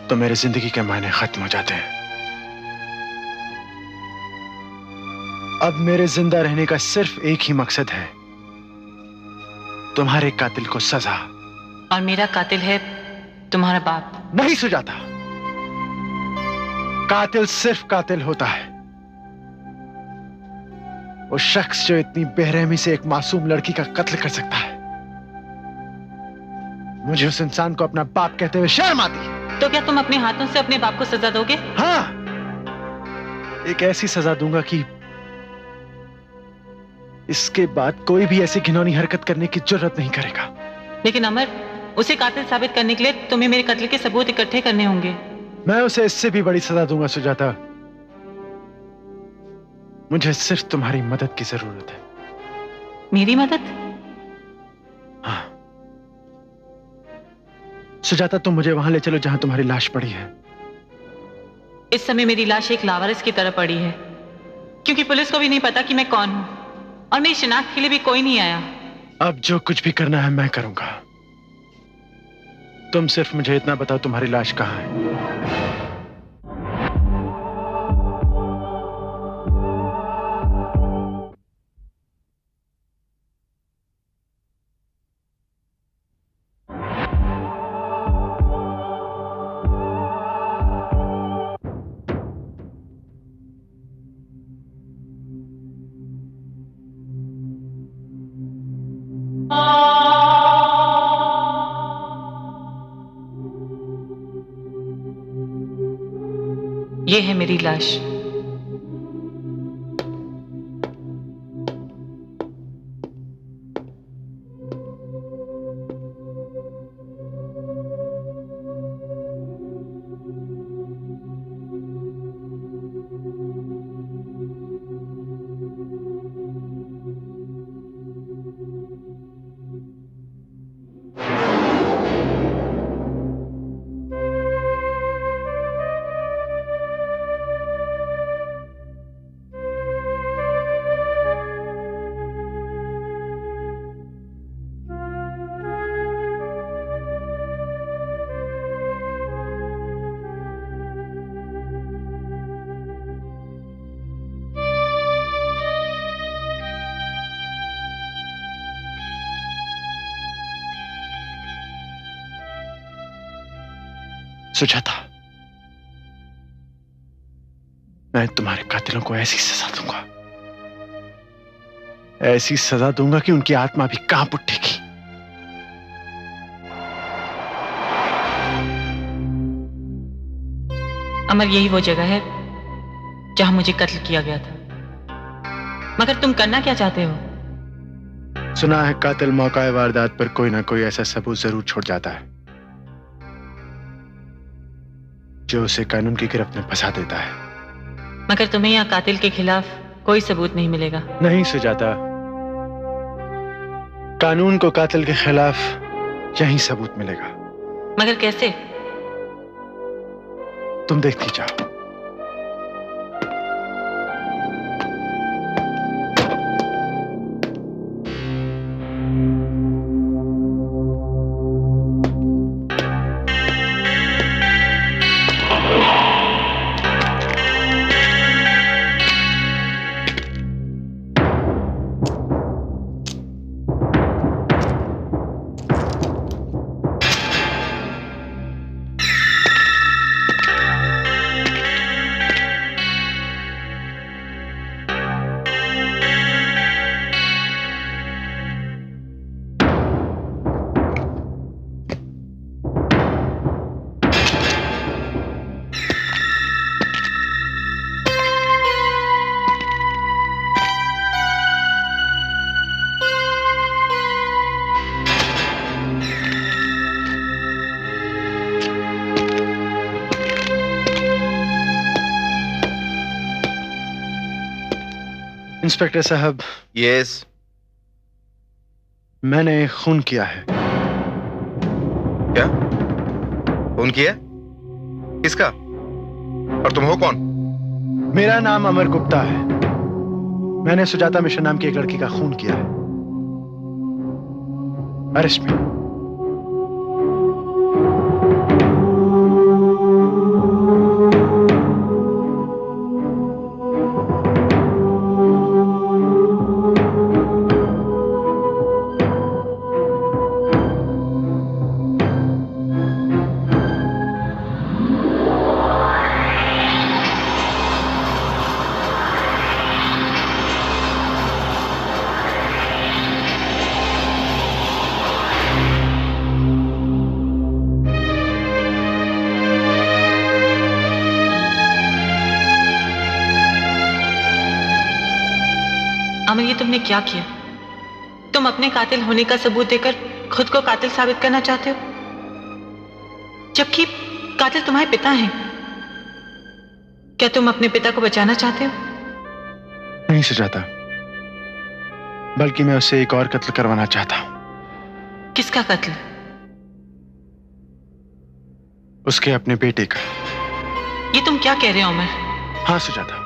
तो मेरी जिंदगी के मायने खत्म हो जाते हैं। अब मेरे जिंदा रहने का सिर्फ एक ही मकसद है, तुम्हारे कातिल को सजा। और मेरा कातिल है तुम्हारा बाप। नहीं सुजाता, कातिल सिर्फ कातिल होता है वो शख्स जो इतनी बेरहमी से एक मासूम लड़की का कत्ल कर सकता है। मुझे उस इंसान को अपना बाप कहते हुए शर्म आती है। तो क्या तुम अपने हाथों से अपने बाप को सजा दोगे? हाँ, एक ऐसी सजा दूंगा कि इसके बाद कोई भी ऐसी घिनौनी हरकत करने की जरूरत नहीं करेगा। लेकिन अमर, उसे कातिल साबित करने के लिए तुम्हें मेरे कत्ल के सबूत इकट्ठे करने होंगे। मैं उसे इससे भी बड़ी सजा दूंगा सुजाता। मुझे सिर्फ तुम्हारी मदद की जरूरत है। मेरी मदद? हाँ सुजाता, तुम मुझे वहां ले चलो जहां तुम्हारी लाश पड़ी है। इस समय मेरी लाश एक लावारिस की तरह पड़ी है, क्योंकि पुलिस को भी नहीं पता कि मैं कौन हूं, और मेरी शिनाख्त के लिए भी कोई नहीं आया। अब जो कुछ भी करना है मैं करूंगा। तुम सिर्फ मुझे इतना बताओ, तुम्हारी लाश कहां है? ये है मेरी लाश। सुजाता, मैं तुम्हारे कातिलों को ऐसी सजा दूंगा, ऐसी सजा दूंगा कि उनकी आत्मा भी कांप उठेगी। अमर, यही वो जगह है जहां मुझे कत्ल किया गया था। मगर तुम करना क्या चाहते हो? सुना है कातिल मौका वारदात पर कोई ना कोई ऐसा सबूत जरूर छोड़ जाता है जो उसे कानून की गिरफ्त में फंसा देता है। मगर तुम्हें यहाँ कातिल के खिलाफ कोई सबूत नहीं मिलेगा। नहीं सुजाता, कानून को कातिल के खिलाफ यही सबूत मिलेगा। मगर कैसे? तुम देखती जाओ। इंस्पेक्टर साहब। यस। मैंने खून किया है। क्या खून किया? किसका? और तुम हो कौन? मेरा नाम अमर गुप्ता है। मैंने सुजाता मिश्रा नाम की एक लड़की का खून किया है। अरेस्ट में। तुमने क्या किया? तुम अपने कातिल होने का सबूत देकर खुद को कातिल साबित करना चाहते हो, जबकि कातिल तुम्हारे पिता हैं। क्या तुम अपने पिता को बचाना चाहते हो? नहीं सुजाता, बल्कि मैं उससे एक और कत्ल करवाना चाहता हूं। किसका कत्ल? उसके अपने बेटे का। ये तुम क्या कह रहे हो उमर? हाँ सुजाता,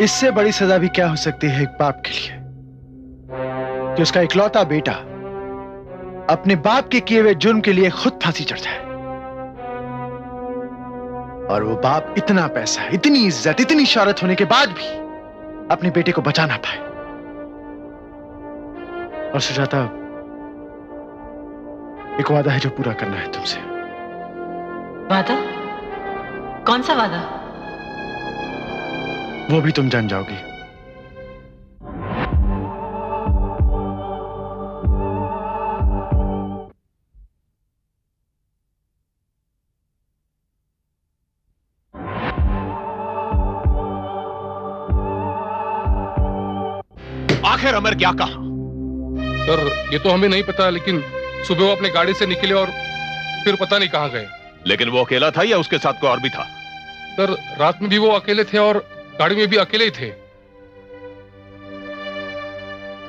इससे बड़ी सजा भी क्या हो सकती है एक बाप के लिए कि उसका इकलौता बेटा अपने बाप के किए हुए जुर्म के लिए खुद फांसी चढ़ जाए, और वो बाप इतना पैसा, इतनी इज्जत, इतनी शौहरत होने के बाद भी अपने बेटे को बचा ना पाए। और सुजाता, एक वादा है जो पूरा करना है तुमसे। वादा? कौन सा वादा? वो भी तुम जान जाओगी। आखिर अमर क्या कहा? सर ये तो हमें नहीं पता, लेकिन सुबह वो अपने गाड़ी से निकले और फिर पता नहीं कहां गए। लेकिन वो अकेला था या उसके साथ कोई और भी था? सर रात में भी वो अकेले थे और गाड़ी में भी अकेले ही थे।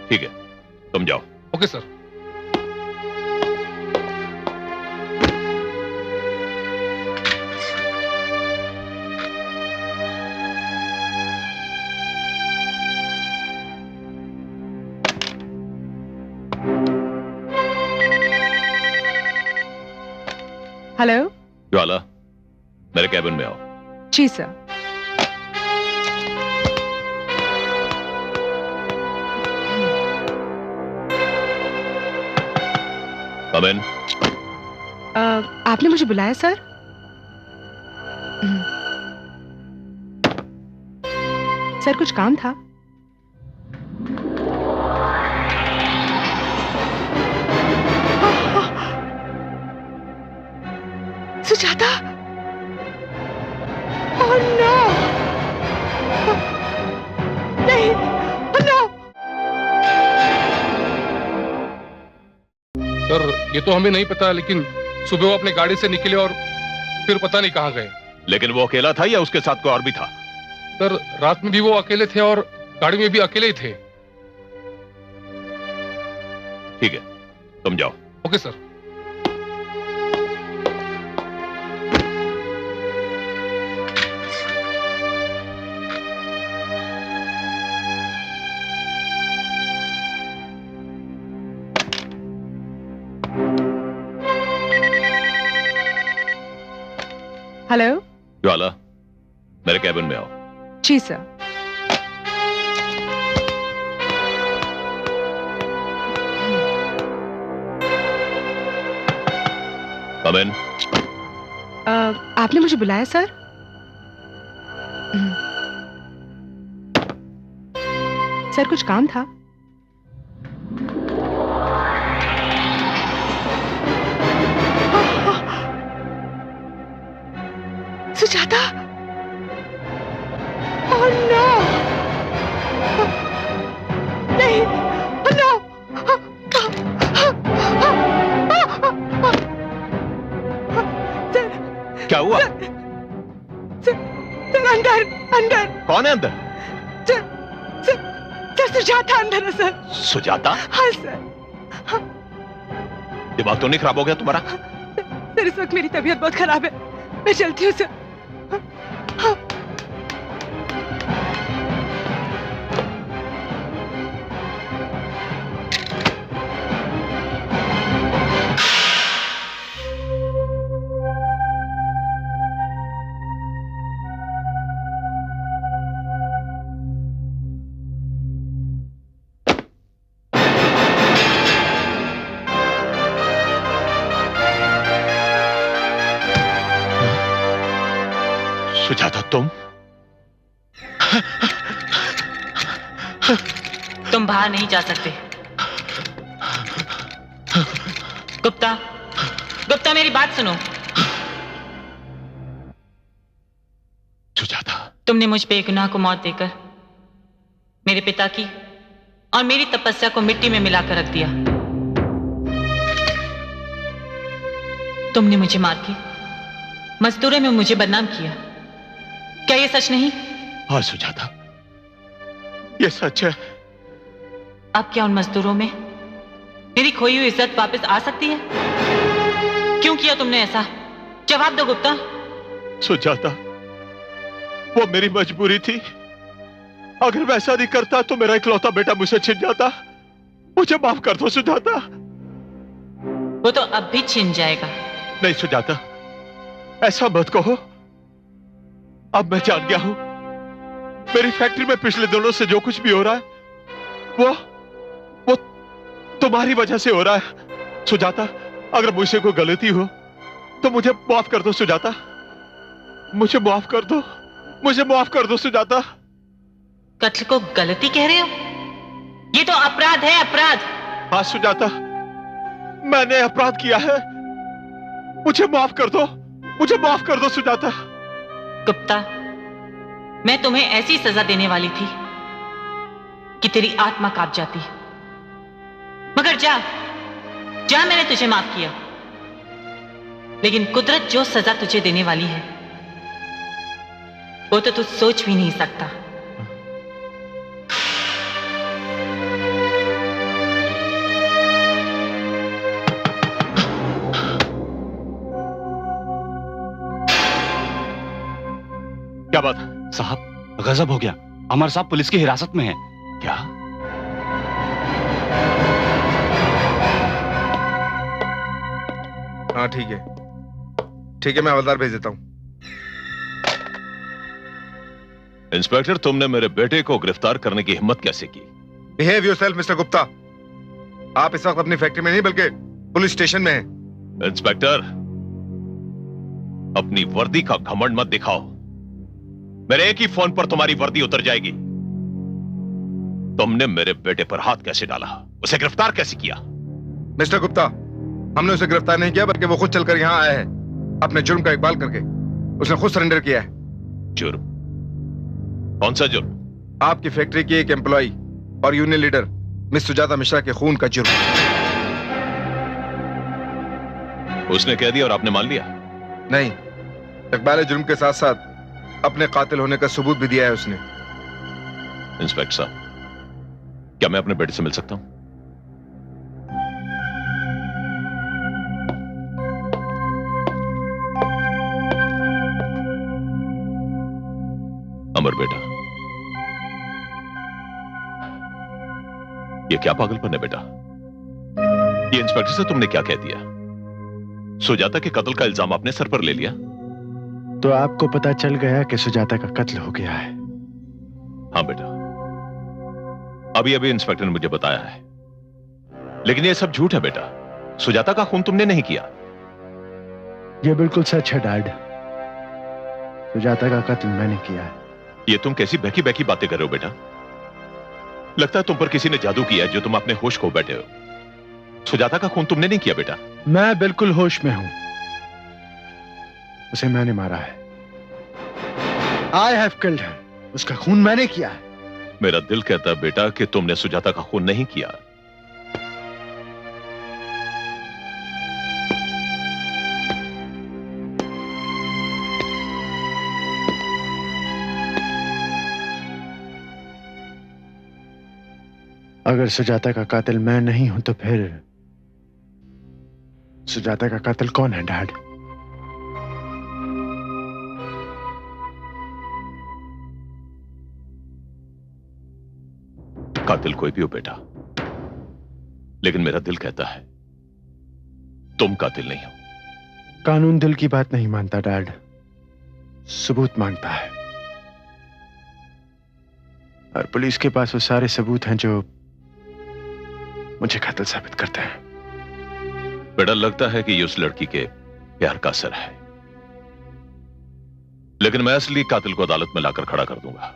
ठीक है, तुम जाओ। Okay sir. हेलो। ज्वाला, मेरे कैबिन में आओ। जी सर। Come in. आपने मुझे बुलाया सर? सर कुछ काम था? सुजाता! Oh no! नहीं! नो! सर ये तो हमें नहीं पता, लेकिन सुबह वो अपने गाड़ी से निकले और फिर पता नहीं कहां गए। लेकिन वो अकेला था या उसके साथ कोई और भी था? सर रात में भी वो अकेले थे और गाड़ी में भी अकेले ही थे। ठीक है, तुम जाओ। Okay sir. हेलो। ज्वाला, मेरे कैबिन में आओ। जी सर। Come in. आपने मुझे बुलाया सर? सर कुछ काम था? सुजाता! Oh no! नहीं! नो! क्या हुआ? सर अंदर! अंदर! कौन है अंदर? सर सुजाता अंदर है सर। सुजाता? हाँ सर। दिमाग तो नहीं खराब हो गया तुम्हारा? सर इस वक्त मेरी तबीयत बहुत खराब है, मैं चलती हूँ सर। सुजाता, तुम बाहर नहीं जा सकते। गुप्ता, गुप्ता मेरी बात सुनो। सुजाता, तुमने मुझ बेगुनाह को मौत देकर मेरे पिता की और मेरी तपस्या को मिट्टी में मिलाकर रख दिया। तुमने मुझे मार के मजदूरों में मुझे बदनाम किया। क्या ये सच नहीं? हाँ सुजाता, ये सच है। अब क्या उन मजदूरों में मेरी खोई हुई इज्जत वापस आ सकती है? क्यों किया तुमने ऐसा? जवाब दो गुप्ता। सुजाता, वो मेरी मजबूरी थी। अगर मैं ऐसा नहीं करता तो मेरा इकलौता बेटा मुझसे छिन जाता। मुझे माफ कर दो सुजाता। वो तो अब भी छिन जाएगा। नहीं सुजाता, ऐसा मत कहो। अब मैं जान गया हूं, मेरी फैक्ट्री में पिछले दिनों से जो कुछ भी हो रहा है वो तुम्हारी वजह से हो रहा है। सुजाता, अगर मुझसे कोई गलती हो तो मुझे माफ कर दो सुजाता। मुझे माफ कर दो, मुझे माफ कर दो सुजाता। कत्ल को गलती कह रहे हो? ये तो अपराध है, अपराध। हाँ सुजाता, मैंने अपराध किया है। मुझे माफ कर दो, मुझे माफ कर दो सुजाता। गुप्ता, मैं तुम्हें ऐसी सजा देने वाली थी कि तेरी आत्मा कांप जाती। मगर जा, मैंने तुझे माफ किया। लेकिन कुदरत जो सजा तुझे देने वाली है वो तो तू सोच भी नहीं सकता। क्या बात? साहब, गजब हो गया। अमर साहब पुलिस की हिरासत में हैं। क्या? हाँ ठीक है, ठीक है, मैं हवलदार भेज देता हूँ। इंस्पेक्टर, तुमने मेरे बेटे को गिरफ्तार करने की हिम्मत कैसे की? Behave yourself mister Gupta. आप इस वक्त अपनी फैक्ट्री में नहीं बल्कि पुलिस स्टेशन में हैं। इंस्पेक्टर, अपनी वर्दी का घमंड मत दिखाओ। मेरे एक ही फोन पर तुम्हारी वर्दी उतर जाएगी। तुमने मेरे बेटे पर हाथ कैसे डाला? उसे गिरफ्तार कैसे किया? मिस्टर गुप्ता, हमने उसे गिरफ्तार नहीं किया बल्कि वो खुद चलकर यहाँ आया है अपने जुर्म का इकबाल करके। उसने खुद सरेंडर किया है। जुर्म? कौन सा जुर्म? आपकी फैक्ट्री की एक एम्प्लॉय और union leader miss Sujata Mishra के खून का जुर्म। उसने कह दिया और आपने मान लिया? नहीं, इकबाल जुर्म के साथ साथ अपने कातिल होने का सबूत भी दिया है उसने। इंस्पेक्टर साहब, क्या मैं अपने बेटे से मिल सकता हूं? अमर बेटा, ये क्या पागलपन है बेटा? ये इंस्पेक्टर से तुमने क्या कह दिया? सुजाता के कत्ल का इल्जाम आपने सर पर ले लिया? तो आपको पता चल गया कि सुजाता का कत्ल हो गया है? हाँ बेटा, अभी अभी इंस्पेक्टर ने मुझे बताया है। लेकिन ये सब झूठ है बेटा। सुजाता का खून तुमने नहीं किया। ये बिल्कुल सच है डैड। सुजाता का कत्ल मैंने किया है। ये तुम कैसी बहकी बहकी बातें कर रहे हो बेटा? लगता है तुम पर किसी ने जादू किया है जो तुम अपने होश खो बैठे हो। सुजाता का खून तुमने नहीं किया बेटा। मैं बिल्कुल होश में हूं। उसे मैंने मारा है। I have killed her। उसका खून मैंने किया है। मेरा दिल कहता है बेटा कि तुमने सुजाता का खून नहीं किया। अगर सुजाता का कातिल मैं नहीं हूं तो फिर सुजाता का कातिल कौन है डैड? कातिल कोई भी हो बेटा, लेकिन मेरा दिल कहता है तुम कातिल नहीं हो। कानून दिल की बात नहीं मानता डैड, सबूत मांगता है। और पुलिस के पास वो सारे सबूत हैं जो मुझे कातिल साबित करते हैं। बेटा, लगता है कि ये उस लड़की के प्यार का असर है, लेकिन मैं असली कातिल को अदालत में लाकर खड़ा कर दूंगा।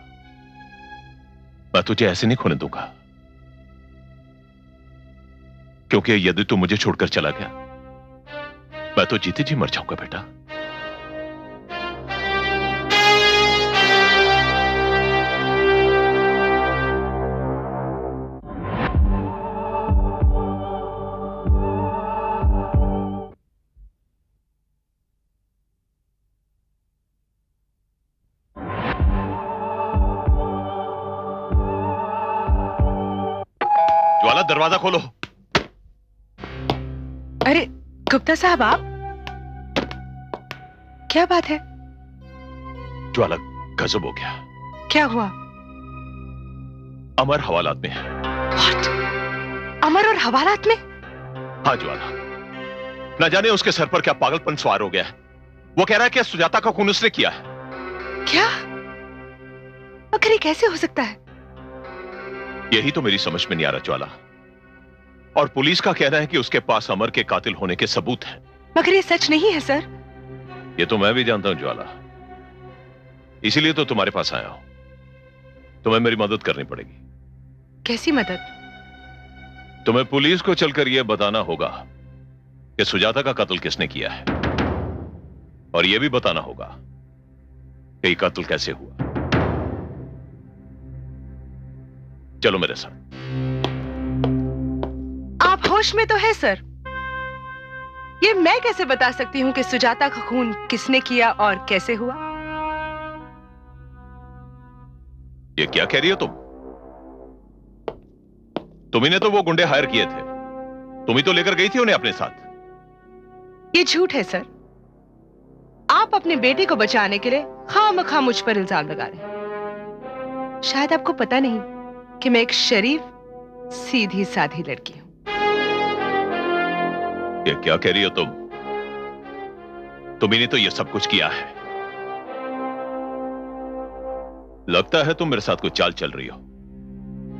मैं तुझे ऐसे नहीं खोने दूंगा, क्योंकि यदि तू मुझे छोड़कर चला गया मैं तो जीते जी मर जाऊंगा बेटा। दरवाजा खोलो। अरे गुप्ता साहब, आप क्या बात है? ज्वाला, गजब हो गया। क्या हुआ? अमर हवालात में है। What? अमर और हवालात में? हाँ ज्वाला, न जाने उसके सर पर क्या पागलपन सवार हो गया है। वो कह रहा है कि सुजाता का खून उसने किया है। क्या? आखिर ये कैसे हो सकता है? यही तो मेरी समझ में नहीं आ रहा ज्वाला। और पुलिस का कहना है कि उसके पास अमर के कातिल होने के सबूत हैं। मगर ये सच नहीं है सर। ये तो मैं भी जानता हूं ज्वाला, इसीलिए तो तुम्हारे पास आया हूं। तुम्हें मेरी मदद करनी पड़ेगी। कैसी मदद? तुम्हें पुलिस को चलकर यह बताना होगा कि सुजाता का कत्ल किसने किया है, और यह भी बताना होगा कि यह कत्ल कैसे हुआ। चलो मेरे साथ। आप होश में तो है सर? ये मैं कैसे बता सकती हूँ कि सुजाता का खून किसने किया और कैसे हुआ? ये क्या कह रही हो तुम? तुम्ही ने तो वो गुंडे हायर किए थे, तुम ही तो लेकर गई थी उन्हें अपने साथ। ये झूठ है सर। आप अपने बेटे को बचाने के लिए खामखा मुझ पर इल्जाम लगा रहे हैं। शायद आपको पता नहीं कि मैं एक शरीफ, सीधी साधी लड़की हूं। ये क्या कह रही हो तुम? तुम्ही ने तो ये सब कुछ किया है। लगता है तुम मेरे साथ कुछ चाल चल रही हो।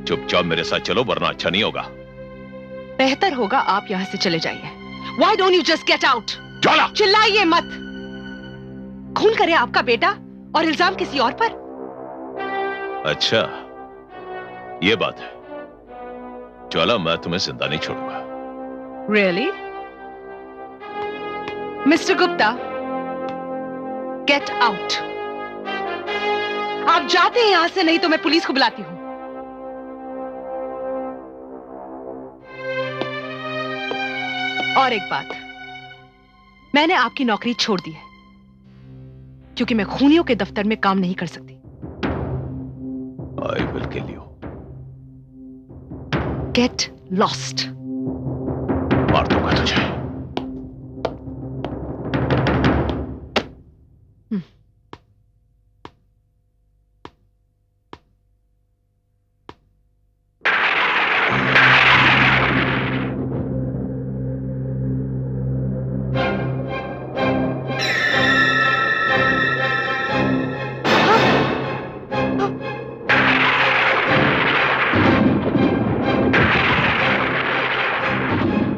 चुपचाप मेरे साथ चलो, वरना अच्छा नहीं होगा। बेहतर होगा आप यहां से चले जाइए। Why don't you just get out? ज्वाला! चिल्लाइए मत। खून करे आपका बेटा और इल्जाम किसी और पर। अच्छा, ये बात है। ज्वाला, मैं तुम्हें जिंदा नहीं छोड़ूंगा। Really? Mr. Gupta, get out. आप जाते हैं यहां से, नहीं तो मैं पुलिस को बुलाती हूं। और एक बात, मैंने आपकी नौकरी छोड़ दी है, क्योंकि मैं खूनियों के दफ्तर में काम नहीं कर सकती। I will kill you. Get lost. मार दूंगा तुझे।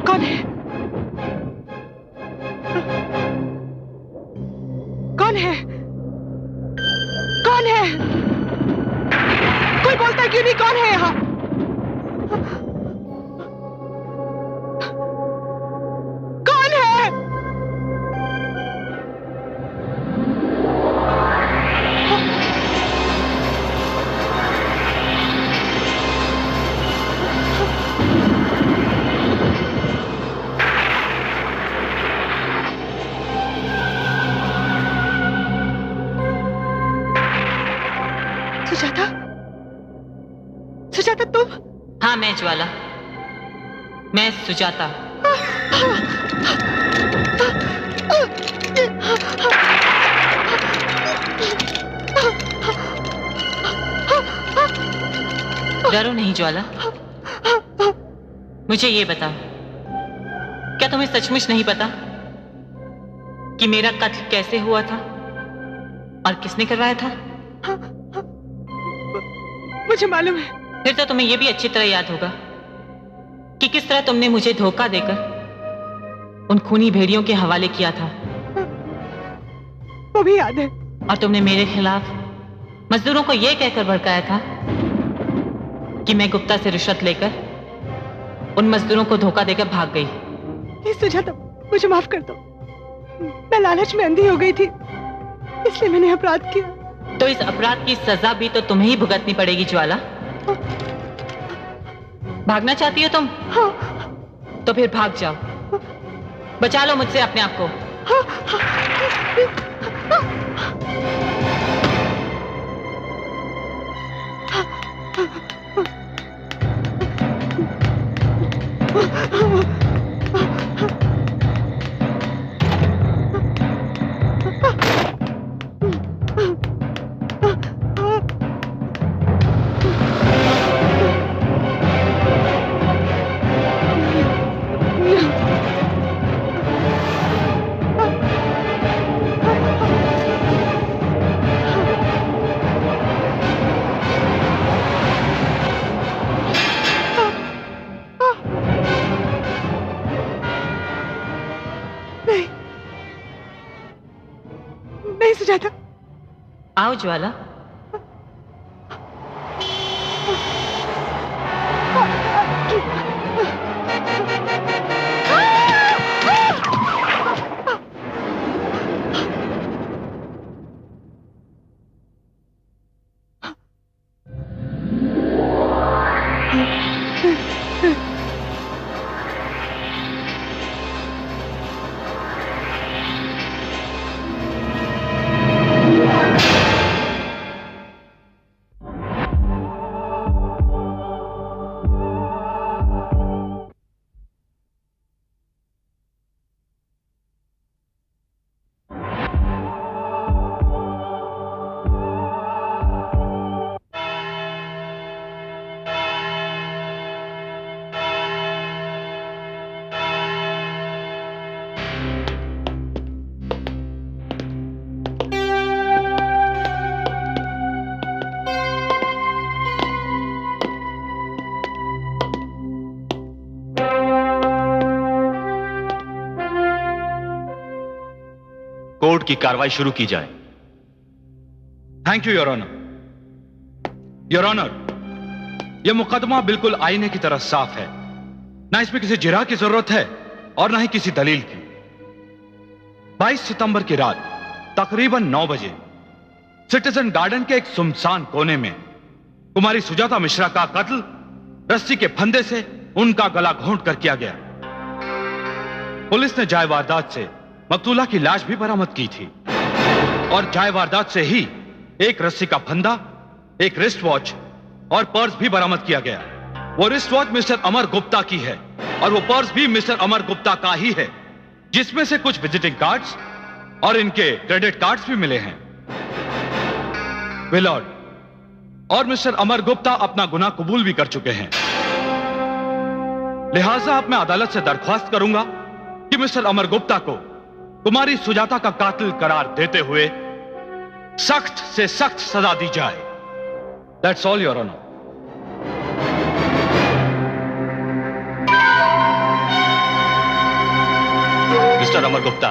कौन है? कौन है? कौन है? कोई बोलता क्यों नहीं? कौन है यहां? कौन है? सुजाता? सुजाता तुम? हाँ, मैं ज्वाला, मैं सुजाता। डरो नहीं ज्वाला। मुझे ये बता, क्या तुम्हें सचमुच नहीं पता कि मेरा कत्ल कैसे हुआ था और किसने करवाया था? मुझे मालूम है। फिर तो तुम्हें यह भी अच्छी तरह याद होगा कि किस तरह तुमने मुझे धोखा देकर उन खूनी भेड़ियों के हवाले किया था। वो भी याद है। और तुमने मेरे खिलाफ मजदूरों को यह कहकर भड़काया था कि मैं गुप्ता से रिश्वत लेकर उन मजदूरों को धोखा देकर भाग गई। ये सुजाता, मुझे माफ कर दो। मैं लालच में अंधी हो गई थी, इसलिए मैंने अपराध किया। तो इस अपराध की सजा भी तो तुम्हें ही भुगतनी पड़ेगी ज्वाला। भागना चाहती हो तुम? हाँ। तो फिर भाग जाओ, बचा लो मुझसे अपने आप को। नहीं, नहीं सुजाता। आओ ज्वाला। कोर्ट की कार्रवाई शुरू की जाए। Thank you your honour. Your honour, यह मुकदमा बिल्कुल आईने की तरह साफ है। ना इसमें किसी जिरा की जरूरत है और ना ही किसी दलील की। 22 सितंबर की रात तकरीबन 9 बजे सिटीजन गार्डन के एक सुनसान कोने में कुमारी सुजाता मिश्रा का कत्ल रस्सी के फंदे से उनका गला घोंट कर किया गया। पुलिस ने जाय वारदात से मकतूला की लाश भी बरामद की थी और जाय वारदात से ही एक रस्सी का फंदा, एक रिस्ट वॉच और पर्स भी बरामद किया गया। वो wrist watch mister Amar Gupta की है और वो पर्स भी मिस्टर अमर गुप्ता का ही है, जिसमें से कुछ विजिटिंग कार्ड्स और इनके क्रेडिट कार्ड्स भी मिले हैं। विलॉर्ड, और मिस्टर अमर गुप्ता अपना गुनाह कबूल भी कर चुके हैं। लिहाजा अब मैं अदालत से दरख्वास्त करूंगा कि मिस्टर अमर गुप्ता को कुमारी सुजाता का कातिल करार देते हुए सख्त से सख्त सजा दी जाए। That's all your honour. Mister Amar Gupta,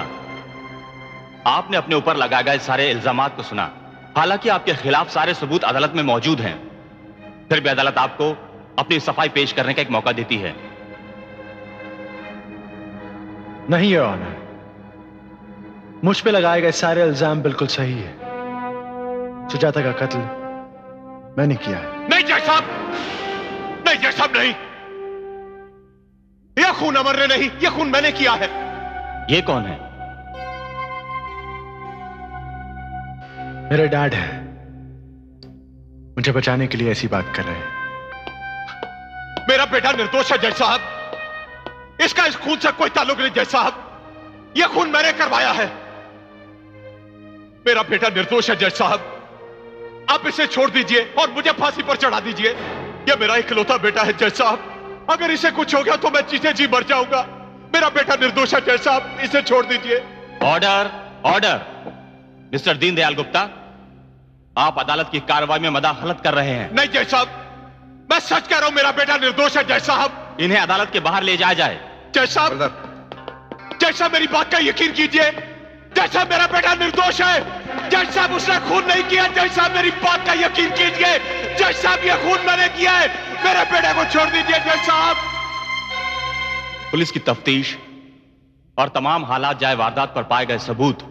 आपने अपने ऊपर लगाए गए सारे इल्जामात को सुना। हालांकि आपके खिलाफ सारे सबूत अदालत में मौजूद हैं, फिर भी अदालत आपको अपनी सफाई पेश करने का एक मौका देती है। नहीं योर ऑनर, मुझ पे लगाए गए सारे इल्जाम बिल्कुल सही है। सुजाता का कत्ल मैंने किया है। नहीं जज साहब, नहीं जज साहब, नहीं। यह खून अमर ने नहीं, यह खून मैंने किया है। ये कौन है? मेरे डैड है, मुझे बचाने के लिए ऐसी बात कर रहे हैं। मेरा बेटा निर्दोष है जज साहब। इसका इस खून से कोई ताल्लुक नहीं जज साहब। यह खून मैंने करवाया है। मेरा बेटा निर्दोष है जज साहब। आप इसे छोड़ दीजिए और मुझे फांसी पर चढ़ा दीजिए। यह मेरा इकलौता बेटा है जज साहब। अगर इसे कुछ हो गया तो मैं जीते जी मर जाऊंगा। मेरा बेटा निर्दोष है जज साहब, इसे छोड़ दीजिए। Order, order. Mister Deendayal Gupta, आप अदालत की कार्रवाई में मदाखलत कर रहे हैं। नहीं जज साहब, मैं सच कह रहा हूं, मेरा बेटा निर्दोष है जज साहब। इन्हें अदालत के बाहर ले जाया जाए। जज साहब, जज साहब मेरी बात का यकीन कीजिए। जज साहब मेरा बेटा निर्दोष है। जज साहब उसने खून नहीं किया। जज साहब मेरी बात का यकीन कीजिए। जज साहब यह खून मैंने किया है। मेरे बेटे को छोड़ दीजिए जज साहब। पुलिस की तफ्तीश और तमाम हालात जाए वारदात पर पाए गए सबूत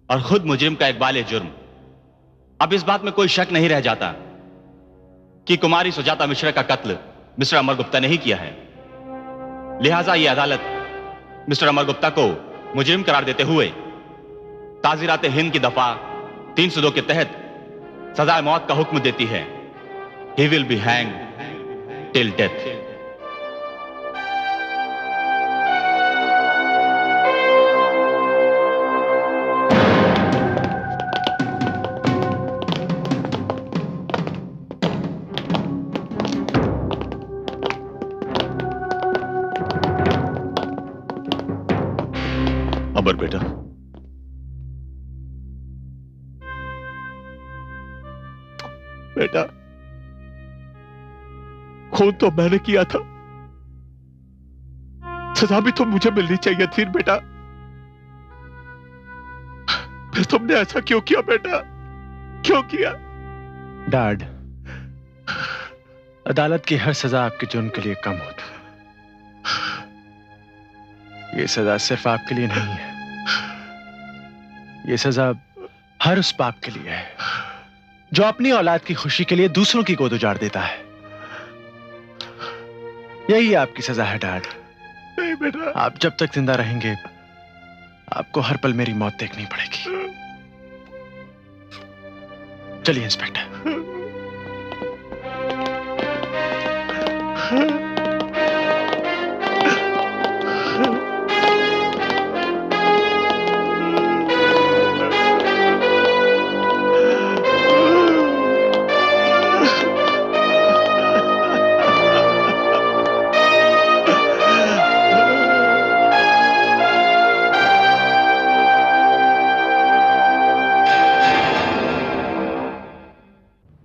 और खुद मुजरिम का इकबाल जुर्म, अब इस बात में कोई शक नहीं रह जाता कि कुमारी सुजाता मिश्रा का कत्ल मिस्टर अमर गुप्ता ने ही किया है। लिहाजा यह अदालत मिस्टर अमर गुप्ता को मुजरिम करार देते हुए ताज़ीरात हिंद की दफा 302 के तहत सजाए मौत का हुक्म देती है। He will be hanged till death. Amar बेटा, बेटा, खून तो मैंने किया था, सजा भी तो मुझे मिलनी चाहिए थी बेटा। फिर तुमने ऐसा क्यों किया बेटा, क्यों किया? डैड, अदालत की हर सजा आपके जुर्म के लिए कम होती है। ये सजा सिर्फ आपके लिए नहीं है, ये सजा हर उस बाप के लिए है जो अपनी औलाद की खुशी के लिए दूसरों की गोद उजाड़ देता है। यही आपकी सजा है डैड। नहीं बेटा, आप जब तक जिंदा रहेंगे आपको हर पल मेरी मौत देखनी पड़ेगी। चलिए इंस्पेक्टर।